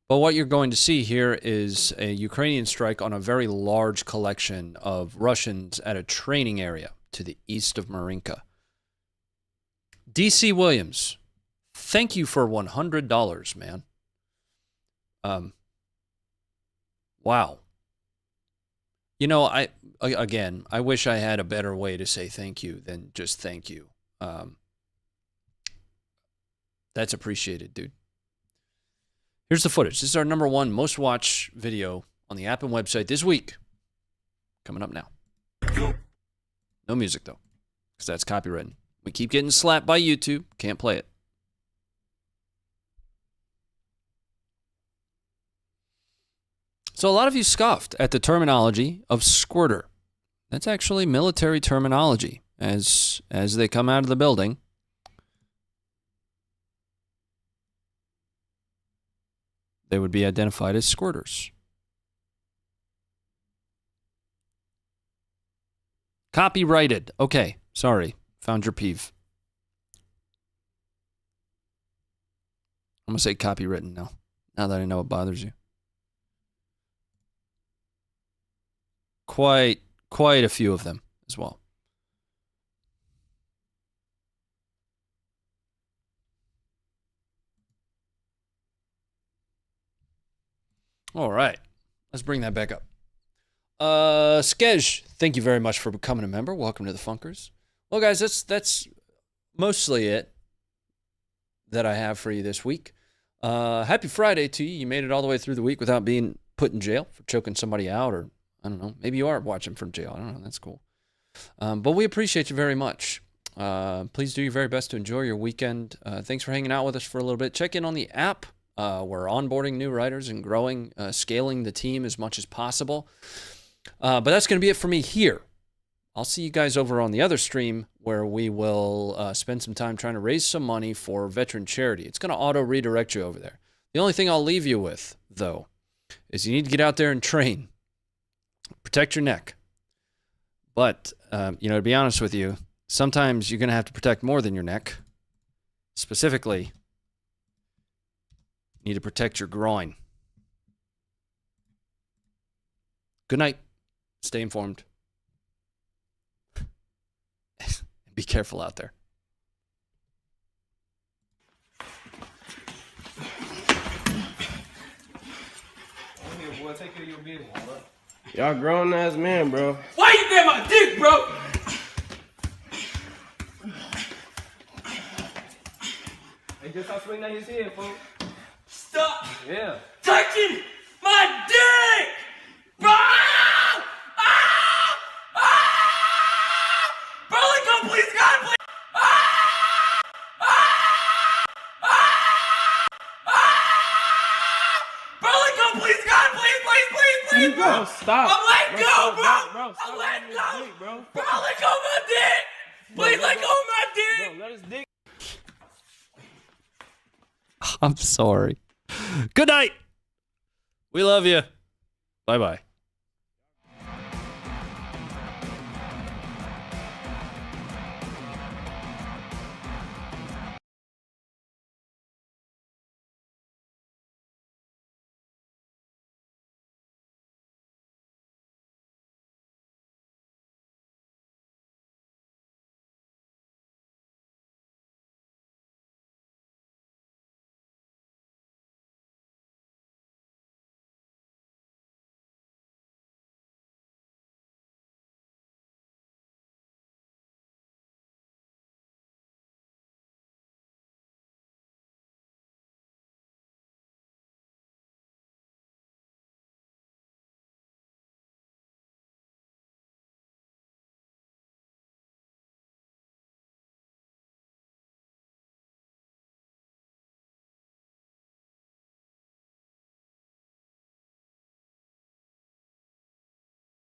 But what you're going to see here is a Ukrainian strike on a very large collection of Russians at a training area to the east of Marinka. DC Williams, thank you for $100, man. Wow. You know, I wish I had a better way to say thank you than just thank you. That's appreciated, dude. Here's the footage. This is our #1 most watched video on the app and website this week. Coming up now. No music, though, because that's copywritten. We keep getting slapped by YouTube. Can't play it. So a lot of you scoffed at the terminology of squirter. That's actually military terminology. As they come out of the building, they would be identified as squirters. Copyrighted. Okay, sorry. Found your peeve. I'm going to say copywritten now that I know it bothers you. Quite a few of them as well. All right, let's bring that back up. Skej, thank you very much for becoming a member. Welcome to the Funkers. Well, guys, that's mostly it that I have for you this week. Happy Friday to you. You made it all the way through the week without being put in jail for choking somebody out, or I don't know. Maybe you are watching from jail. I don't know. That's cool. But we appreciate you very much. Please do your very best to enjoy your weekend. Thanks for hanging out with us for a little bit. Check in on the app. We're onboarding new writers and growing, scaling the team as much as possible. But that's going to be it for me here. I'll see you guys over on the other stream where we will spend some time trying to raise some money for veteran charity. It's going to auto redirect you over there. The only thing I'll leave you with, though, is you need to get out there and train. Protect your neck. But, to be honest with you, sometimes you're going to have to protect more than your neck. Specifically, you need to protect your groin. Good night. Stay informed. Be careful out there. Boy, take care of your business, bro. Y'all grown ass man, bro. Why you grab my dick, bro? Hey, just stop swinging on his head, folks. Stop Yeah. touching my dick, bro! Burlington, please, God, please! Burlington, please, God, please, Bro, stop. I'm letting go, bro! Bro, I'm stop letting his go! dick, bro. Bro, let go of my dick! Please let go of my dick! Bro, let his dick. I'm sorry. Good night. We love you. Bye-bye.